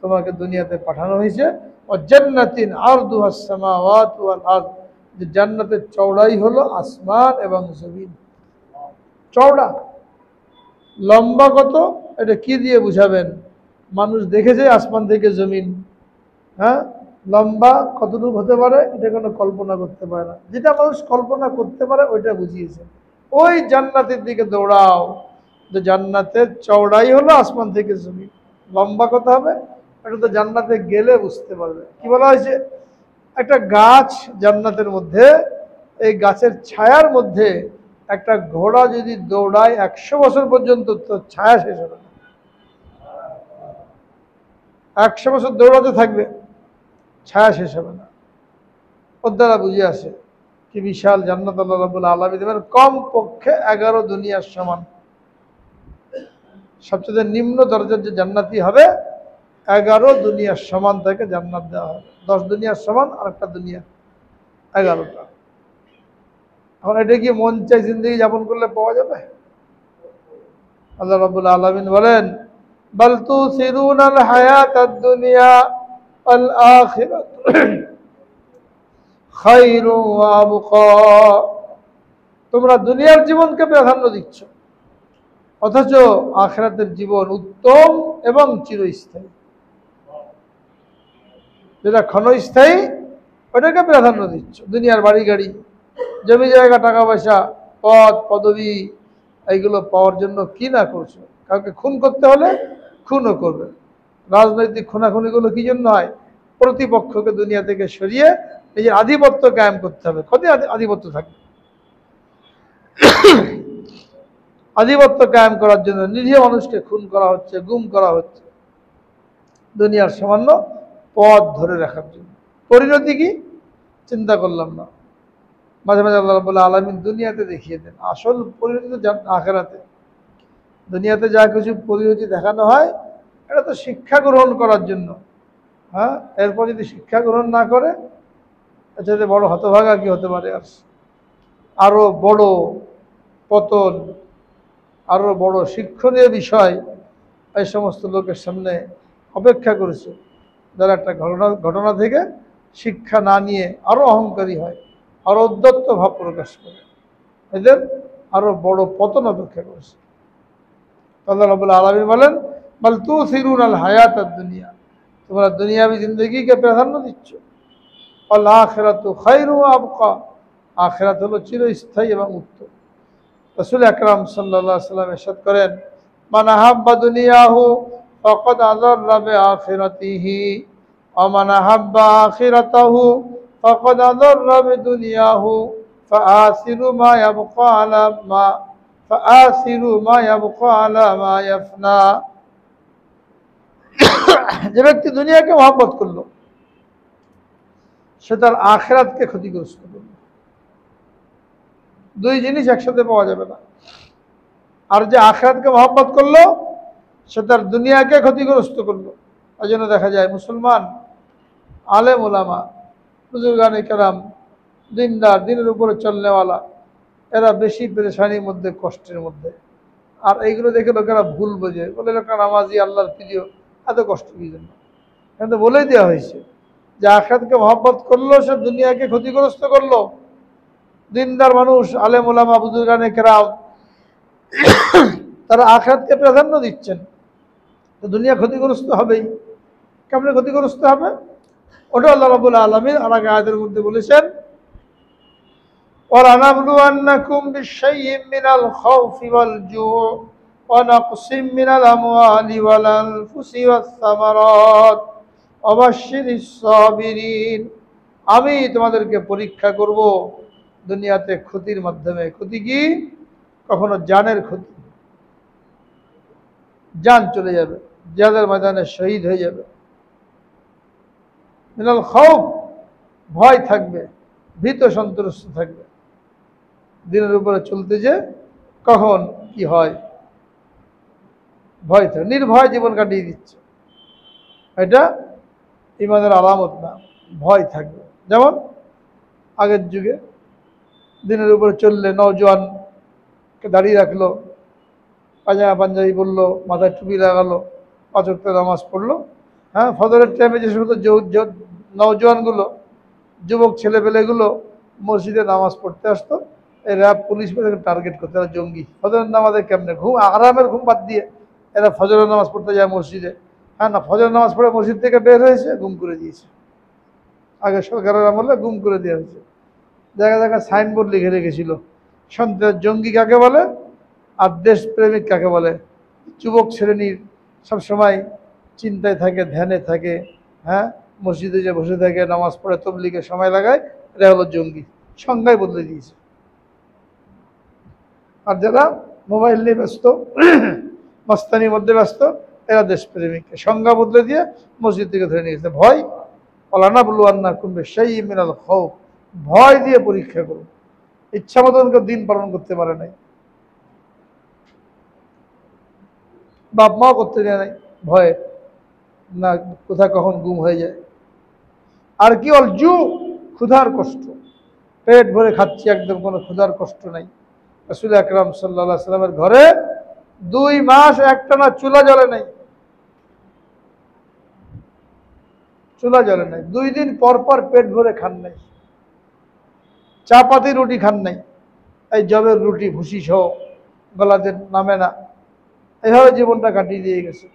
তোমাকে দুনিয়াতে পাঠানো হয়েছে। ও জান্নাতিন আরদুহাস সামাওয়াতু ওয়াল আরদ, যে জান্নাতের চওড়াই হলো আসমান এবং জমিন। চওড়া, লম্বা কত, এটা কি দিয়ে বুঝাবেন? মানুষ দেখেছে আসমান থেকে জমিন, হ্যাঁ, লম্বা কতটুকু হতে পারে এটা কোনো কল্পনা করতে পারে না। যেটা মানুষ কল্পনা করতে পারে ওইটা বুঝিয়েছে। ওই জান্নাতের দিকে দৌড়াও, যে জান্নাতের চওড়াই হলো আসমান থেকে জমিন। লম্বা কত হবে এটা তো জান্নাতে গেলে বুঝতে পারবে। কি বলা হয়েছে? একটা গাছ জান্নাতের মধ্যে, এই গাছের ছায়ার মধ্যে একটা ঘোড়া যদি দৌড়ায় 100 বছর পর্যন্ত, তো ছায়া শেষ হবে না। 100 বছর দৌড়াতে থাকবে, ছায়া শেষ হবে না। ওর দ্বারা বুঝে আসে কি বিশাল জান্নাত আল্লাহ রাব্বুল আলামিন দেবেন, কম পক্ষে 11 দুনিয়ার সমান। সবচেয়ে নিম্ন দরজার যে জান্নাতি হবে, 11 দুনিয়ার সমান থেকে জান্নাত দেওয়া হবে। 10 দুনিয়ার সমান আর একটা দুনিয়া, 11টা। এখন এটা কি মন চাই জিন্দগি যাপন করলে পাওয়া যাবে? আল্লাহ রাব্বুল আলামিন বলেন, বাল তুসিরুনাল হায়াতাদ দুনিয়া ওয়াল আখিরাতু খায়রুন ওয়া আবকা। তোমরা দুনিয়ার জীবনকে প্রাধান্য দিচ্ছ, অথচ আখিরাতের জীবন উত্তম এবং চিরস্থায়ী। যেটা ক্ষণস্থায়ী ওটাকে প্রাধান্য দিচ্ছ। দুনিয়ার বাড়ি গাড়ি, জমি জায়গা, টাকা পয়সা, পদ পদবি, এইগুলো পাওয়ার জন্য কি না করছো। কাউকে খুন করতে হলে খুনও করবে। রাজনৈতিক খুনাখুনিগুলো কি জন্য হয়? প্রতিপক্ষকে দুনিয়া থেকে সরিয়ে নিজের আধিপত্য কায়েম করতে হবে। কত আধিপত্য থাকবে? আধিপত্য কায়েম করার জন্য নিরীহ মানুষকে খুন করা হচ্ছে, গুম করা হচ্ছে, দুনিয়ার সামান্য পদ ধরে রাখার জন্য। পরিণতি কি চিন্তা করলাম না। মাঝে মাঝে আল্লাহ রাব্বুল আলামিন দুনিয়াতে দেখিয়ে দেন, আসল পরিণতি তো আখিরাতে। দুনিয়াতে যা কিছু পরিণতি দেখানো হয় এটা তো শিক্ষা গ্রহণ করার জন্য, হ্যাঁ। এরপর যদি শিক্ষা গ্রহণ না করে, এটাতে বড় হতভাগা কি হতে পারে? আর আরো বড় পতন, আরো বড় শিক্ষণীয় বিষয় এই সমস্ত লোকের সামনে অপেক্ষা করেছে, যারা একটা ঘটনা থেকে শিক্ষা না নিয়ে আরো অহংকারী হয়, আরো উদ্ধত্ত ভাব প্রকাশ করে। এদের আরো বড় পতন অপেক্ষা করেছে। আল্লাহ রাব্বুল আলামিন বলেন, বাল তুসিরুনাল হায়াতাদ দুনিয়া, তোমরা দুনিয়াবী জিন্দেগিকে প্রাধান্য দিচ্ছ। ওয়াল আখিরাতু খায়রুন ওয়া আবকা, আখিরাত হলো চিরস্থায়ী এবং উত্তম। রাসূল আকরাম সাল্লাল্লাহু আলাইহি ওয়াসাল্লাম ইরশাদ করেন, মান আহাব্বা দুনিয়াহু ফাকাদ আযাররা বিআখিরাতিহি ওয়া মান আহাব্বা আখিরাতাহু ফাকাদ আযাররা বিদুনিয়াহু ফাআসিরু মা ইয়াবকা আলা মা ইয়াফনা। যে ব্যক্তি দুনিয়াকে মহব্বত করলো, সে তার আখিরাতকে ক্ষতিগ্রস্ত করলো। দুই জিনিস একসাথে পাওয়া যাবে না। আর যে আখিরাতকে মহব্বত করলো, সে তার দুনিয়াকে ক্ষতিগ্রস্ত করলো। এই জন্য দেখা যায় মুসলমান আলেম ওলামা বুজুর্গানে কেরাম, দিনদার, দিনের উপরে চলনেওয়ালা, এরা বেশি পেরেশানির মধ্যে, কষ্টের মধ্যে। আর এইগুলো দেখে লোকেরা ভুল বোঝে, বলে লোকেরা নামাজি, আল্লাহর প্রিয়, এত কষ্ট কি জন্য? কিন্তু বলেই দেওয়া হয়েছে যে আখিরাতকে মহব্বত করলো সে দুনিয়াকে ক্ষতিগ্রস্ত করলো। দিনদার মানুষ, আলেম ওলামা, বুজুর্গানে কেরাম, তারা আখিরাতকে প্রাধান্য দিচ্ছেন, তো দুনিয়া ক্ষতিগ্রস্ত হবেই। কেমন ক্ষতিগ্রস্ত হবে? ওটা আল্লাহ রাব্বুল আলামিন আর এক আয়াতের মধ্যে বলেছেন, وَلَنَبْلُوَنَّكُمْ بِشَيْءٍ مِّنَ الْخَوْفِ وَالْجُوعِ وَنَقْصٍ مِّنَ الْأَمْوَالِ وَالْأَنفُسِ وَالثَّمَرَاتِ وَبَشِّرِ الصَّابِرِينَ। আমি তোমাদেরকে পরীক্ষা করব দুনিয়াতে ক্ষতির মাধ্যমে। ক্ষতি কি? কখনো জানের ক্ষতি, জান চলে যাবে, জিহাদের ময়দানে শহীদ হয়ে যাবে। মিনাল খাউফ, ভয় থাকবে, ভীত সন্ত্রস্ত থাকবে দিনের উপরে চলতে, যে কখন কি হয়, ভয় থাকে, নির্ভয় জীবন কাটিয়ে দিচ্ছে। এটা ইমানের আলামত না, ভয় থাকবে। যেমন আগের যুগে দিনের উপরে চললে নওজোয়ানকে দাঁড়িয়ে রাখলো, পাজামা পাঞ্জাবি বললো, মাথায় টুপি লাগালো, 5 ওয়াক্ত নামাজ পড়লো। হ্যাঁ, ফজরের টাইমে যে সমস্ত নওজোয়ানগুলো, যুবক ছেলেপেলেগুলো মসজিদে নামাজ পড়তে আসতো, এই র্যাব পুলিশ টার্গেট করতে, এরা জঙ্গি। ফজরের নামাজে কেমনে ঘুম, আরামের ঘুম বাদ দিয়ে এরা ফজরের নামাজ পড়তে যায় মসজিদে। হ্যাঁ না, ফজরের নামাজ পড়ে মসজিদ থেকে বের হয়েছে, গুম করে দিয়েছে। আগে সরকারের আমলে গুম করে দেওয়া হয়েছে। জায়গা জায়গায় সাইনবোর্ড লিখে রেখেছিল, সন্ত্রাস জঙ্গি কাকে বলে আর দেশপ্রেমিক কাকে বলে। যুবক শ্রেণীর সবসময় চিন্তায় থাকে, ধ্যানে থাকে, হ্যাঁ, মসজিদে যে বসে থাকে, নামাজ পড়ে, তবলিগে সময় লাগায়, এরা হলো জঙ্গি। সংজ্ঞায় বদলে দিয়েছে। আর যারা মোবাইল নিয়ে ব্যস্ত, মস্তানির মধ্যে ব্যস্ত, এরা দেশপ্রেমিক। সংজ্ঞা বদলে দিয়ে মসজিদ থেকে ধরে নিয়েছে। ভয়, ওয়ালানাবলুওয়ান্নাকুম বিশাইইম মিনাল খাউফ, ভয় দিয়ে পরীক্ষা করুন। ইচ্ছা মতন কেউ দিন পালন করতে পারে নাই, বাপ মাও করতে দেয় নাই, ভয়ে না কোথায় কখন গুম হয়ে যায়। আর কি অলজু, ক্ষুধার কষ্ট, পেট ভরে খাচ্ছি, একদম কোনো ক্ষুধার কষ্ট নাই। রাসূল আকরাম সাল্লাল্লাহু আলাইহি সাল্লামের ঘরে 2 মাস একটানা চুলা জ্বলে নাই, চুলা জ্বলে নাই। 2 দিন পর পর পেট ভরে খান নাই, চাপাতি রুটি খান নাই, এই জবের রুটি ভুসি সহ গলাতে নামে না, এভাবে জীবনটা কাটিয়ে দিয়ে গেছে।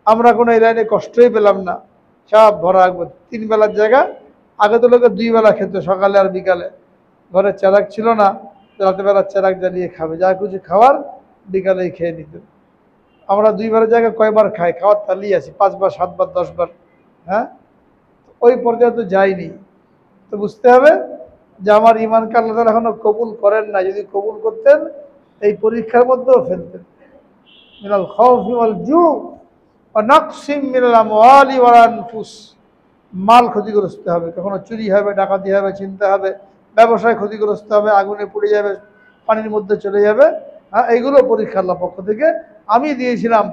আমরা কোনো এই লাইনে কষ্টই পেলাম না, সব ভরা একবার 3 বেলার জায়গা। আগে তো লোকে 2 বেলা খেত, সকালে আর বিকালে। ঘরে চেরাক ছিল না, রাতের বেলা চেরাক জ্বালিয়ে খাবে, যা কিছু খাওয়ার বিকালেই খেয়ে নিত। আমরা 2 বেলার জায়গায় কয়বার খাই, খাওয়ার তালিয়ে আছি 5 বার, 7 বার, 10 বার। হ্যাঁ, ওই পর্যায়ে তো যায়নি। তো বুঝতে হবে যে আমার ইমানকে আল্লাহ তাআলা এখনো কবুল করেন না। যদি কবুল করতেন, এই পরীক্ষার মধ্যেও ফেলতেন। মিনাল খাউফি ওয়াল জু ওয়া নাকসিম মিনাল আমওয়ালি ওয়াল আনফুস, মাল ক্ষতিগ্রস্ত হবে, কখনো চুরি হবে, ডাকাতি হবে, চিন্তা হবে, ব্যবসায় ক্ষতিগ্রস্ত হবে, আগুনে পুড়ে যাবে, পানির মধ্যে চলে যাবে। হ্যাঁ, এইগুলো পরীক্ষা আল্লাহর পক্ষ থেকে। আমি দিয়েছিলাম,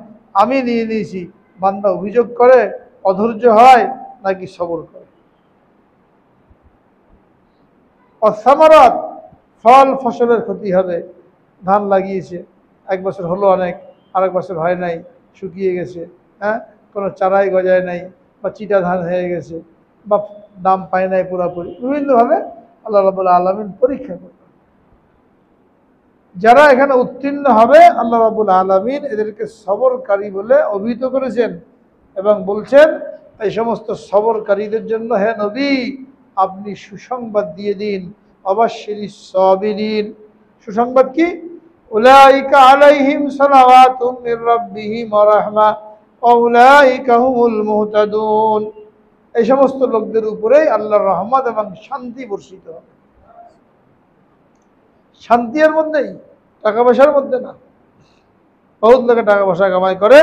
আমি নিয়ে নিয়েছি। বান্দা অভিযোগ করে, অধৈর্য হয়, নাকি সবর করে। অসামারাত, ফল ফসলের ক্ষতি হবে। ধান লাগিয়েছে, 1 বছর হলো অনেক, আরেক বছর হয় নাই, শুকিয়ে গেছে, হ্যাঁ, কোনো চারাই গজায় নাই, বা চিটা ধান হয়ে গেছে, বা দাম পায় নাই পুরাপুরি। বিভিন্নভাবে আল্লাহ রাব্বুল আলামিন পরীক্ষা করবেন। যারা এখানে উত্তীর্ণ হবে, আল্লাহ রাব্বুল আলামিন এদেরকে সবরকারী বলে অভিহিত করেছেন এবং বলছেন, এই সমস্ত সবরকারীদের জন্য হে নবী আপনি সুসংবাদ দিয়ে দিন। অবাশশিরিস সাবিরিন, সুসংবাদ কি? উলাইকা আলাইহিম সালাওয়াতুম মির রাব্বিহিম ওয়া রাহমা ওয়া উলাইকা হুমুল মুহতাদুন, এই সমস্ত লোকদের উপরে আল্লাহর রহমত এবং শান্তি বর্ষিত হবে। শান্তি এর মধ্যেই, টাকা পয়সার মধ্যে না। বহুত লোকে টাকা পয়সা কামাই করে,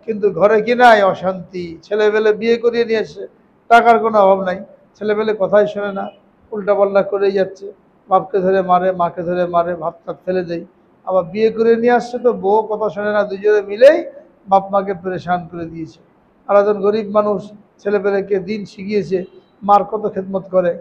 কিন্তু ঘরে কি নাই? অশান্তি। ছেলেবেলে বিয়ে করিয়ে নিয়েছে, টাকার কোনো অভাব নাই, ছেলেবেলে কথাই শোনে না, উল্টাপাল্টা করেই যাচ্ছে, বাপকে ধরে মারে, মাকে ধরে মারে, ভাত টাত ফেলে দেয়। আবার বিয়ে করে নিয়ে আসছে তো বউ কথা শোনে না, দুজনে মিলেই বাপ মাকে পরেশান করে দিয়েছে। আর একজন গরিব মানুষ ছেলেপেলেকে দিন শিখিয়েছে, মার কত খেদমত করে,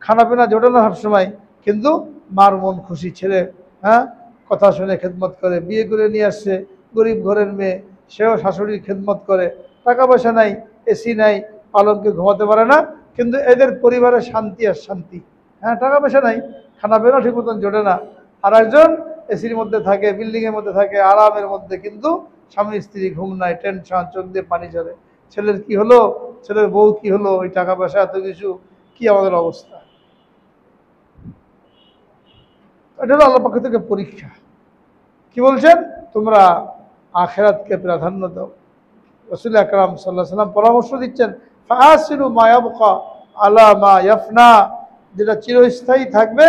খানা পিনা জোটে না সবসময়, কিন্তু মার মন খুশি, ছেলে হ্যাঁ কথা শুনে খেদমত করে, বিয়ে করে নিয়ে আসছে গরিব ঘরের মেয়ে, সেও শাশুড়ির খেদমত করে, টাকা পয়সা নাই, এসি নাই, পালঙ্কে ঘুমাতে পারে না, কিন্তু এদের পরিবারে শান্তি আর শান্তি। হ্যাঁ টাকা পয়সা নাই, খানা পিনা ঠিক মতন জোটে না, আর একজন এসির মধ্যে থাকে, বিল্ডিংয়ের মধ্যে থাকে, আরামের মধ্যে, কিন্তু স্বামী স্ত্রী ঘুম নাই, টেনশন, চোখ দিয়ে পানি চলে, ছেলের কি হলো, ছেলের বউ কি হলো, ওই টাকা পয়সা এত কিছু, কি আমাদের অবস্থা। এটা হলো আল্লাহ পক্ষ থেকে পরীক্ষা। কি বলছেন, তোমরা আখিরাতকে প্রাধান্য দাও। রাসূল আকরাম সাল্লাল্লাহু আলাইহি ওয়াসাল্লাম পরামর্শ দিচ্ছেন, ফাআসিলু মা ইয়াবকা আলা মা ইয়াফনা, যেটা চিরস্থায়ী থাকবে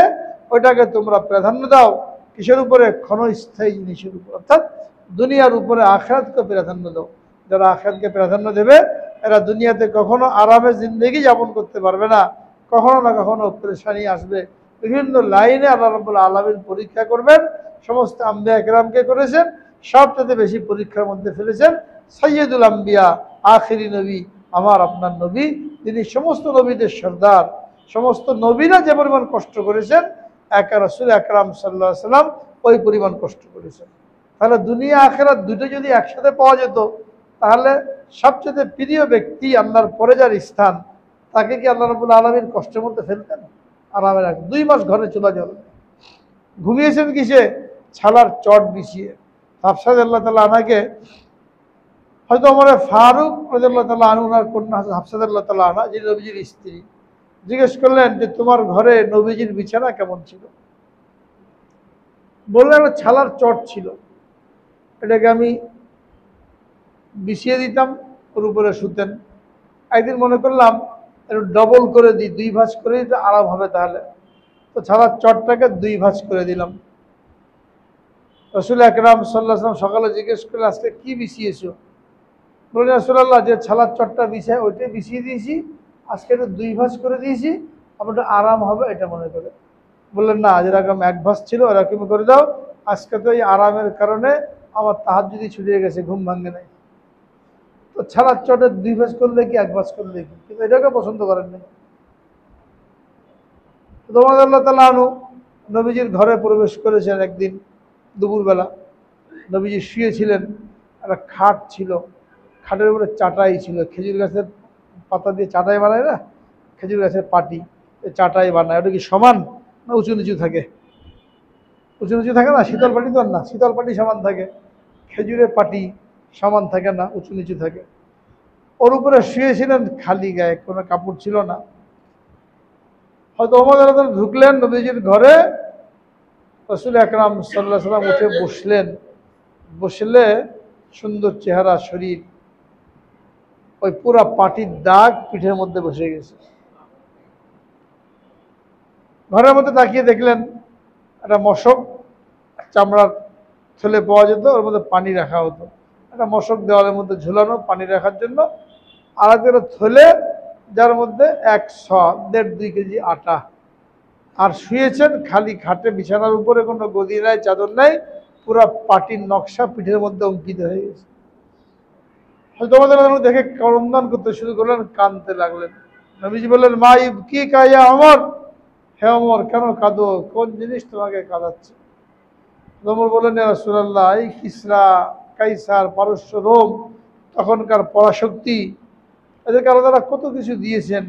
ওইটাকে তোমরা প্রাধান্য দাও। কিসের উপরে? ক্ষণস্থায়ী জিনিসের উপর, অর্থাৎ দুনিয়ার উপরে আখিরাতকে প্রাধান্য দাও। যারা আখিরাতকে প্রাধান্য দেবে এরা দুনিয়াতে কখনো আরামে জিন্দেগি যাপন করতে পারবে না, কখনো না কখনো পেরেশানি আসবে। বিভিন্ন লাইনে আল্লাহ রাব্বুল আলামিন পরীক্ষা করবেন। সমস্ত আম্বিয়া কেরামকে করেছেন, সবচেয়ে বেশি পরীক্ষার মধ্যে ফেলেছেন সাইয়্যিদুল আম্বিয়া, আখিরি নবী, আমার আপনার নবী, যিনি সমস্ত নবীদের সর্দার। সমস্ত নবীরা যে পরিমাণ কষ্ট করেছেন, একা রাসূল আকরাম সাল্লাল্লাহু আলাইহি ওয়াসাল্লাম ওই পরিমাণ কষ্ট করেছেন। তাহলে দুনিয়া আখিরাত দুটো যদি একসাথে পাওয়া যেত, তাহলে সবচেয়ে প্রিয় ব্যক্তি আল্লাহর পরে যার স্থান, তাকে কি আল্লাহ রাব্বুল আলামিন কষ্টের মধ্যে ফেলতেন? আরামে রাখতেন। 2 মাস ঘরে চলে জল, ঘুমিয়েছেন কিসে? ছালার চট বিছিয়ে। হাফসা রাদিয়াল্লাহু তাআলা আনহাকে হয়তো ওমর ফারুক রাদিয়াল্লাহু তাআলা আনহু, ওনার কন্যা হাফসা রাদিয়াল্লাহু তাআলা আনহা, যিনি নবীজির স্ত্রী, জিজ্ঞেস করলেন যে তোমার ঘরে নবীজির বিছানা কেমন ছিল? বললেন একটা ছালার চট ছিল, এটাকে আমি বিছিয়ে দিতাম, ওর উপরে শুতেন। একদিন মনে করলাম একটু ডবল করে দিই, 2 ভাঁজ করে দিতে আরাম হবে, তাহলে তো ছালার চটটাকে 2 ভাঁজ করে দিলাম। রাসূল আকরাম সাল্লাল্লাহু আলাইহি ওয়াসাল্লাম সকালে জিজ্ঞেস করলেন আজকে কি বিছিয়েছো? বললেন রাসূলুল্লাহ, যে ছালার চটটা বিছায় ওইটাই বিছিয়ে দিয়েছি, আজকে একটু 2 ভাঁজ করে দিয়েছি, আমার একটু আরাম হবে এটা মনে করে। বললেন না, যেরকম 1 ভাঁজ ছিল ওরকম করে দাও, আজকে তো এই আরামের কারণে আমার তাহাজ্জুদই ছুটিয়ে গেছে, ঘুম ভাঙে নাই। তো ছালার চটে 2 ভাঁজ করলে কি 1 ভাঁজ করলে কি, কিন্তু এটাকে পছন্দ করেন নাই। ওমর রাদিয়াল্লাহু তাআলা আনহু নবীজির ঘরে প্রবেশ করেছেন একদিন দুপুরবেলা। নবীজি শুয়েছিলেন, একটা খাট ছিল, খাটের উপরে চাটাই ছিল, খেজুর গাছের পাতা দিয়ে চাটাই বানায় না, খেজুর গাছের পাটি, চাটাই বানায়। ওটা কি সমান না উঁচু নিচু থাকে? উঁচু নিচু থাকে না, শীতল পাটি তো আর না, শীতল পাটি সমান থাকে, খেজুরের পাটি সমান থাকে না, উঁচু নিচু থাকে। ওর উপরে শুয়েছিলেন খালি গায়ে, কোনো কাপড় ছিল না। হয়তো ওমর রাদিয়াল্লাহু তাআলা ঢুকলেন নবীজির ঘরে, রাসূল আকরাম সাল্লাল্লাহু আলাইহি ওয়াসাল্লাম উঠে বসলেন। বসলে সুন্দর চেহারা, শরীর, ওই পুরা পাটির দাগ পিঠের মধ্যে বসে গেছে। ঘরের মধ্যে তাকিয়ে দেখলেন একটা মশক, চামড়ার থলে পাওয়া যেত, ওর মধ্যে পানি রাখা হতো, একটা মশক দেওয়ালের মধ্যে ঝুলানো পানি রাখার জন্য, আর একটা থলে যার মধ্যে 1.5-2 কেজি আটা। আর শুয়েছেন খালি খাটে, বিছানার উপরে কোনো গদি নাই, চাদর নাই, পুরা পাটির নকশা পিঠের মধ্যে অঙ্কিত হয়ে গেছে। হয়তো আমাদের দেখে ক্রন্দন করতে শুরু করলেন, কাঁদতে লাগলেন। নবীজি বললেন, মা ইবকি কায়া ওমর, হে ওমর কেন কাঁদো, কোন জিনিস তোমাকে কাঁদাচ্ছে? ওমর বললেন, ইয়া রাসূলুল্লাহ, এই কিসরা, কাইসার, পারস্য, রোম, তখনকার পরাশক্তি, এদেরকে আল্লাহ তাআলা কত কিছু দিয়েছেন,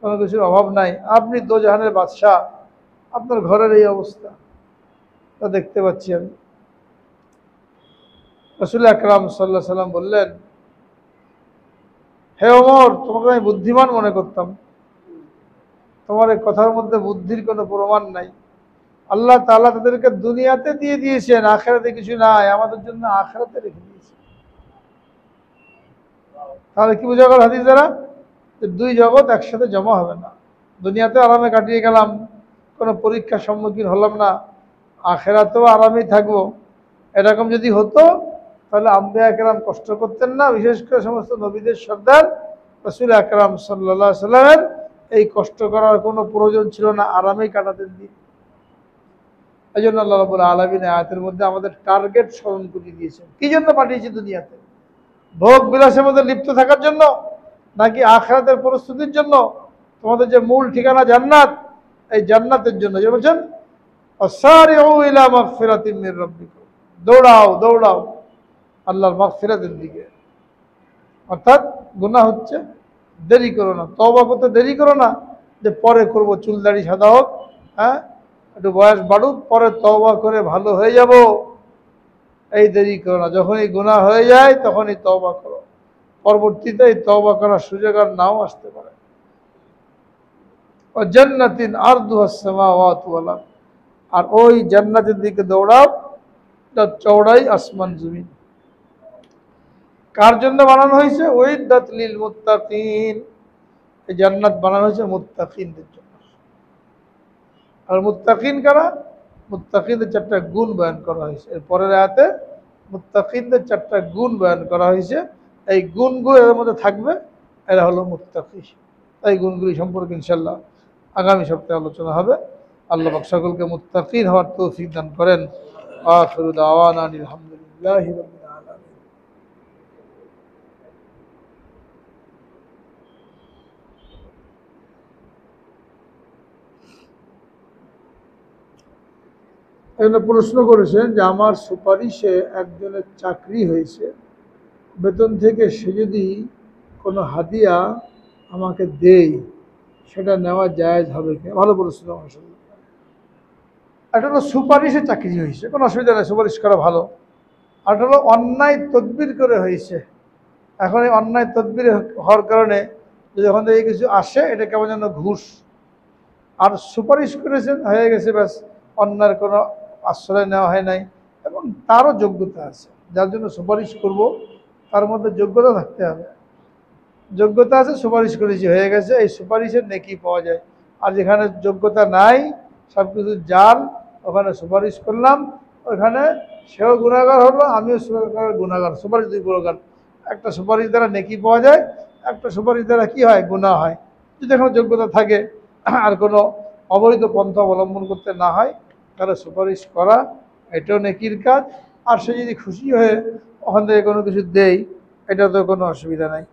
কোনো কিছুর অভাব নাই, আপনি দোজাহানের বাদশাহ, আপনার ঘরের এই অবস্থা তা দেখতে পাচ্ছি আমি। রাসূল আকরাম সাল্লাল্লাহু আলাইহি ওয়াসাল্লাম বললেন, হে ওমর, তোমাকে আমি বুদ্ধিমান মনে করতাম, তোমার এই কথার মধ্যে বুদ্ধির কোনো প্রমাণ নাই। আল্লাহ তাআলা তাদেরকে দুনিয়াতে দিয়ে দিয়েছেন, আখিরাতে কিছু নাই, আমাদের জন্য আখিরাতে রেখে দিয়েছেন। তাহলে কি বোঝা গেল হাদিস দ্বারা? যে 2 জগৎ একসাথে জমা হবে না। দুনিয়াতে আরামে কাটিয়ে গেলাম, কোনো পরীক্ষার সম্মুখীন হলাম না, আখিরাতেও আরামেই থাকবো। এরকম যদি হতো তাহলে আম্বিয়া কেরাম কষ্ট করতেন না, বিশেষ করে সমস্ত নবীদের সর্দার রাসূল আকরাম সাল্লাল্লাহু আলাইহি ওয়াসাল্লামের এই কষ্ট করার কোনো প্রয়োজন ছিল না, আরামেই কাটাতেন দিন। এই জন্য আল্লাহ রাব্বুল আলামিন আয়াতের মধ্যে আমাদের টার্গেট স্মরণ করিয়ে দিয়েছেন। কি জন্য পাঠিয়েছি দুনিয়াতে? ভোগ বিলাসের মধ্যে লিপ্ত থাকার জন্য, নাকি আখিরাতের প্রস্তুতির জন্য? তোমাদের যে মূল ঠিকানা জান্নাত, এই জান্নাতের জন্য যে বলছেন আসারিউ ইলা মাগফিরাতিম মির রাব্বিকুম, দৌড়াও দৌড়াও আল্লাহর মাগফিরাতের দিকে। অর্থাৎ গুনাহ হচ্ছে, দেরি করো না, তওবা করতে দেরি করো না যে পরে করব, চুল দাড়ি সাদা হোক, হ্যাঁ একটু বয়স বাড়ুক, পরে তওবা করে ভালো হয়ে যাব, এই দেরি করো না। যখনই গুনাহ হয়ে যায় তখনই তওবা করো, পরবর্তীতে এই তওবা করার সুযোগ আর নাও আসতে পারে। ও জান্নাতিন আরদুহাস সামাওয়াতু ওয়াল আরদ, আর ওই জান্নাতের দিকে দৌড়াও যার চওড়াই আসমান জমিন। কার জন্য বানানো হয়েছে? উইদ্দাত লিল মুত্তাকিন, এই জান্নাত বানানো হয়েছে মুত্তাকিনদের জন্য। আর মুত্তাকিন কারা? মুত্তাকিনদের 4টা গুণ বয়ান করা হয়েছে এর পরের আয়াতে। মুত্তাকিনদের 4টা গুণ বয়ান করা হয়েছে, এই গুণগুলো এর মধ্যে থাকবে, এরা হলো মুত্তাকি। এই গুণগুলি সম্পর্কে ইনশাআল্লাহ আগামী সপ্তাহে আলোচনা হবে। আল্লাহ পাক সকলকে মুত্তাকিন হওয়ার তৌফিক দান করেন। আখিরু দাওয়ানা আলহামদুলিল্লাহি রাব্বিল আলামিন। এখানে প্রশ্ন করেছেন যে আমার সুপারিশে একজনের চাকরি হয়েছে, বেতন থেকে সে যদি কোনো হাদিয়া আমাকে দেয় সেটা নেওয়া জায়েজ হবে কি? ভালো প্রশ্ন। আসলে এটা হলো সুপারিশে চাকরি হয়েছে, কোনো অসুবিধা নেই, সুপারিশ করা ভালো। আর এটা হলো অন্যায় তদবির করে হয়েছে। এখন এই অন্যায় তদবির হওয়ার কারণে যদি ওখান থেকে কিছু আসে, এটা কেমন যেন ঘুষ। আর সুপারিশ করেছেন, হয়ে গেছে, ব্যাস, অন্যায়ের কোনো আশ্রয় নেওয়া হয় নাই, এবং তারও যোগ্যতা আছে। যার জন্য সুপারিশ করব তার মধ্যে যোগ্যতা থাকতে হবে। যোগ্যতা আছে, সুপারিশ করেছি, হয়ে গেছে, এই সুপারিশের নেকি পাওয়া যায়। আর যেখানে যোগ্যতা নাই, সব কিছু জাল, ওখানে সুপারিশ করলাম, ওখানে সেও গুণাগার হলো, আমিও গুণাগার। সুপারিশ 2 প্রকার, একটা সুপারিশ দ্বারা নেকি পাওয়া যায়, একটা সুপারিশ দ্বারা কি হয়? গুনাহ হয়। যদি এখানে যোগ্যতা থাকে আর কোনো অবৈধ পন্থা অবলম্বন করতে না হয়, তাহলে সুপারিশ করা এটাও নেকির কাজ। আর সে যদি খুশি হয়ে ওখান থেকে কোনো কিছু দেয়, এটা তো কোনো অসুবিধা নাই।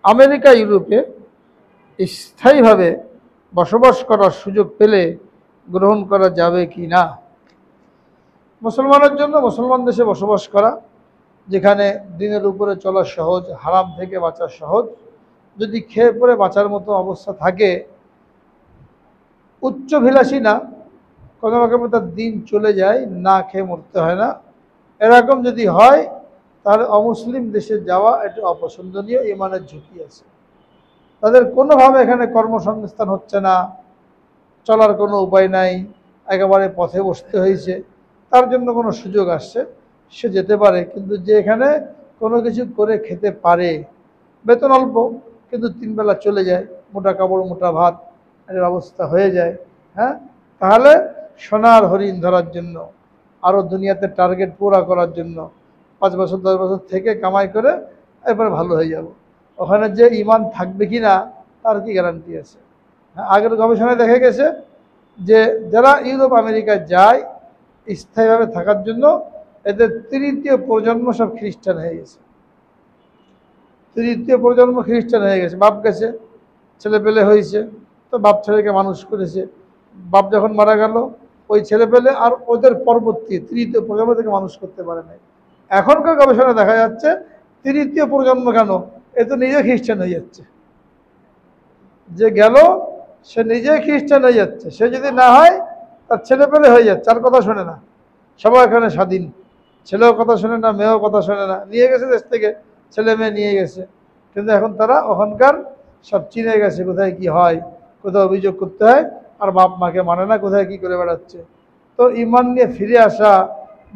আমেরিকা ইউরোপে স্থায়ীভাবে বসবাস করার সুযোগ পেলে গ্রহণ করা যাবে কি না? মুসলমানের জন্য মুসলমান দেশে বসবাস করা, যেখানে দিনের উপরে চলা সহজ, হারাম থেকে বাঁচা সহজ, যদি খেয়ে পরে বাঁচার মতো অবস্থা থাকে, উচ্চভিলাষী না, কোনো রকমের তার দিন চলে যায়, না খেয়ে মরতে হয় না, এরকম যদি হয়, তাহলে অমুসলিম দেশে যাওয়া এটা অপছন্দনীয়, ইমানের ঝুঁকি আছে। তাদের কোনোভাবে এখানে কর্মসংস্থান হচ্ছে না, চলার কোনো উপায় নাই, একেবারে পথে বসতে হয়েছে, তার জন্য কোনো সুযোগ আসছে, সে যেতে পারে। কিন্তু যে এখানে কোনো কিছু করে খেতে পারে, বেতন অল্প কিন্তু 3 বেলা চলে যায়, মোটা কাপড় মোটা ভাত, এর অবস্থা হয়ে যায়, হ্যাঁ, তাহলে সোনার হরিণ ধরার জন্য, আরও দুনিয়াতে টার্গেট পুরা করার জন্য 5 বছর 10 বছর থেকে কামাই করে এরপরে ভালো হয়ে যাব, ওখানে যে ইমান থাকবে কি না তার কি গ্যারান্টি আছে? হ্যাঁ, আগের গবেষণায় দেখা গেছে যে যারা ইউরোপ আমেরিকায় যায় স্থায়ীভাবে থাকার জন্য, এদের 3য় প্রজন্ম সব খ্রিস্টান হয়ে গেছে। 3য় প্রজন্ম খ্রিস্টান হয়ে গেছে। বাপ গেছে, ছেলে পেলে হয়েছে, তো বাপ ছেলেকে মানুষ করেছে, বাপ যখন মারা গেল ওই ছেলে পেলে আর ওদের পরবর্তী 3য় প্রজন্ম থেকে মানুষ করতে পারে নাই। এখনকার গবেষণা দেখা যাচ্ছে 3য় প্রজন্ম কেন, এ তো নিজে খ্রিস্টান হয়ে যাচ্ছে, যে গেল সে নিজে খ্রিস্টান হয়ে যাচ্ছে, সে যদি না হয় তার ছেলে পেলে হয়ে যাচ্ছে, আর কথা শোনে না, সবাই এখানে স্বাধীন, ছেলেও কথা শোনে না, মেয়েও কথা শোনে না, নিয়ে গেছে দেশ থেকে, ছেলে মেয়ে নিয়ে গেছে, কিন্তু এখন তারা ওখানকার সব চিনে গেছে, কোথায় কি হয়, কোথায় অভিযোগ করতে হয়, আর বাপ মাকে মানে না, কোথায় কি করে বেড়াচ্ছে। তো ইমান নিয়ে ফিরে আসা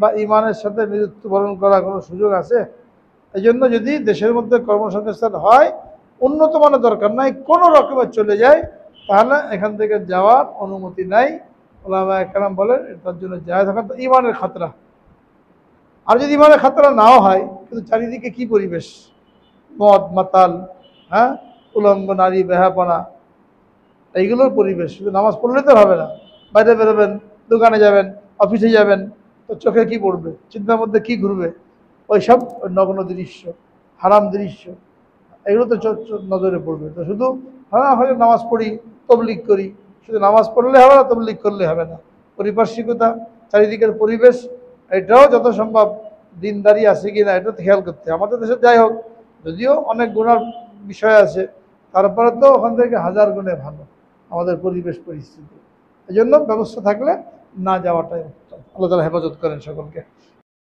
বা ইমানের সাথে মৃত্যুবরণ করার কোনো সুযোগ আছে? এই জন্য যদি দেশের মধ্যে কর্মসংস্থান হয়, উন্নত মানের দরকার নাই, কোনো রকমে চলে যায়, তাহলে এখান থেকে যাওয়ার অনুমতি নাই। ওলামায়ে কেরাম বলেন তার জন্য যায় থাকা তো ইমানের খাতরা। আর যদি ইমানের খাতরা নাও হয়, কিন্তু চারিদিকে কি পরিবেশ, মদ মাতাল, হ্যাঁ, উলঙ্গ নারী, বেহাপনা, এইগুলোর পরিবেশ, শুধু নামাজ পড়লে তো হবে না, বাইরে বেরোবেন, দোকানে যাবেন, অফিসে যাবেন, তো চোখে কি পড়বে, চিন্তার মধ্যে কি ঘুরবে? ওইসব নগ্ন দৃশ্য, হারাম দৃশ্য, এগুলো তো নজরে পড়বে। তো শুধু হ্যাঁ হয়তো নামাজ পড়ি, তবলিগ করি, শুধু নামাজ পড়লে হবে না, তবলিগ করলে হবে না। পারিপার্শ্বিকতা, চারিদিকের পরিবেশ, এটাও যত সম্ভব দিনদারি আছে কি না এটা তো খেয়াল করতে হবে। আমাদের দেশে যাই হোক, যদিও অনেক গুণার বিষয় আছে, তারপরে তো ওখান থেকে হাজার গুণে ভালো আমাদের পরিবেশ পরিস্থিতি। এই জন্য ব্যবস্থা থাকলে না যাওয়াটাই উত্তম। আল্লাহ তাআলা হেফাজত করেন সকলকে।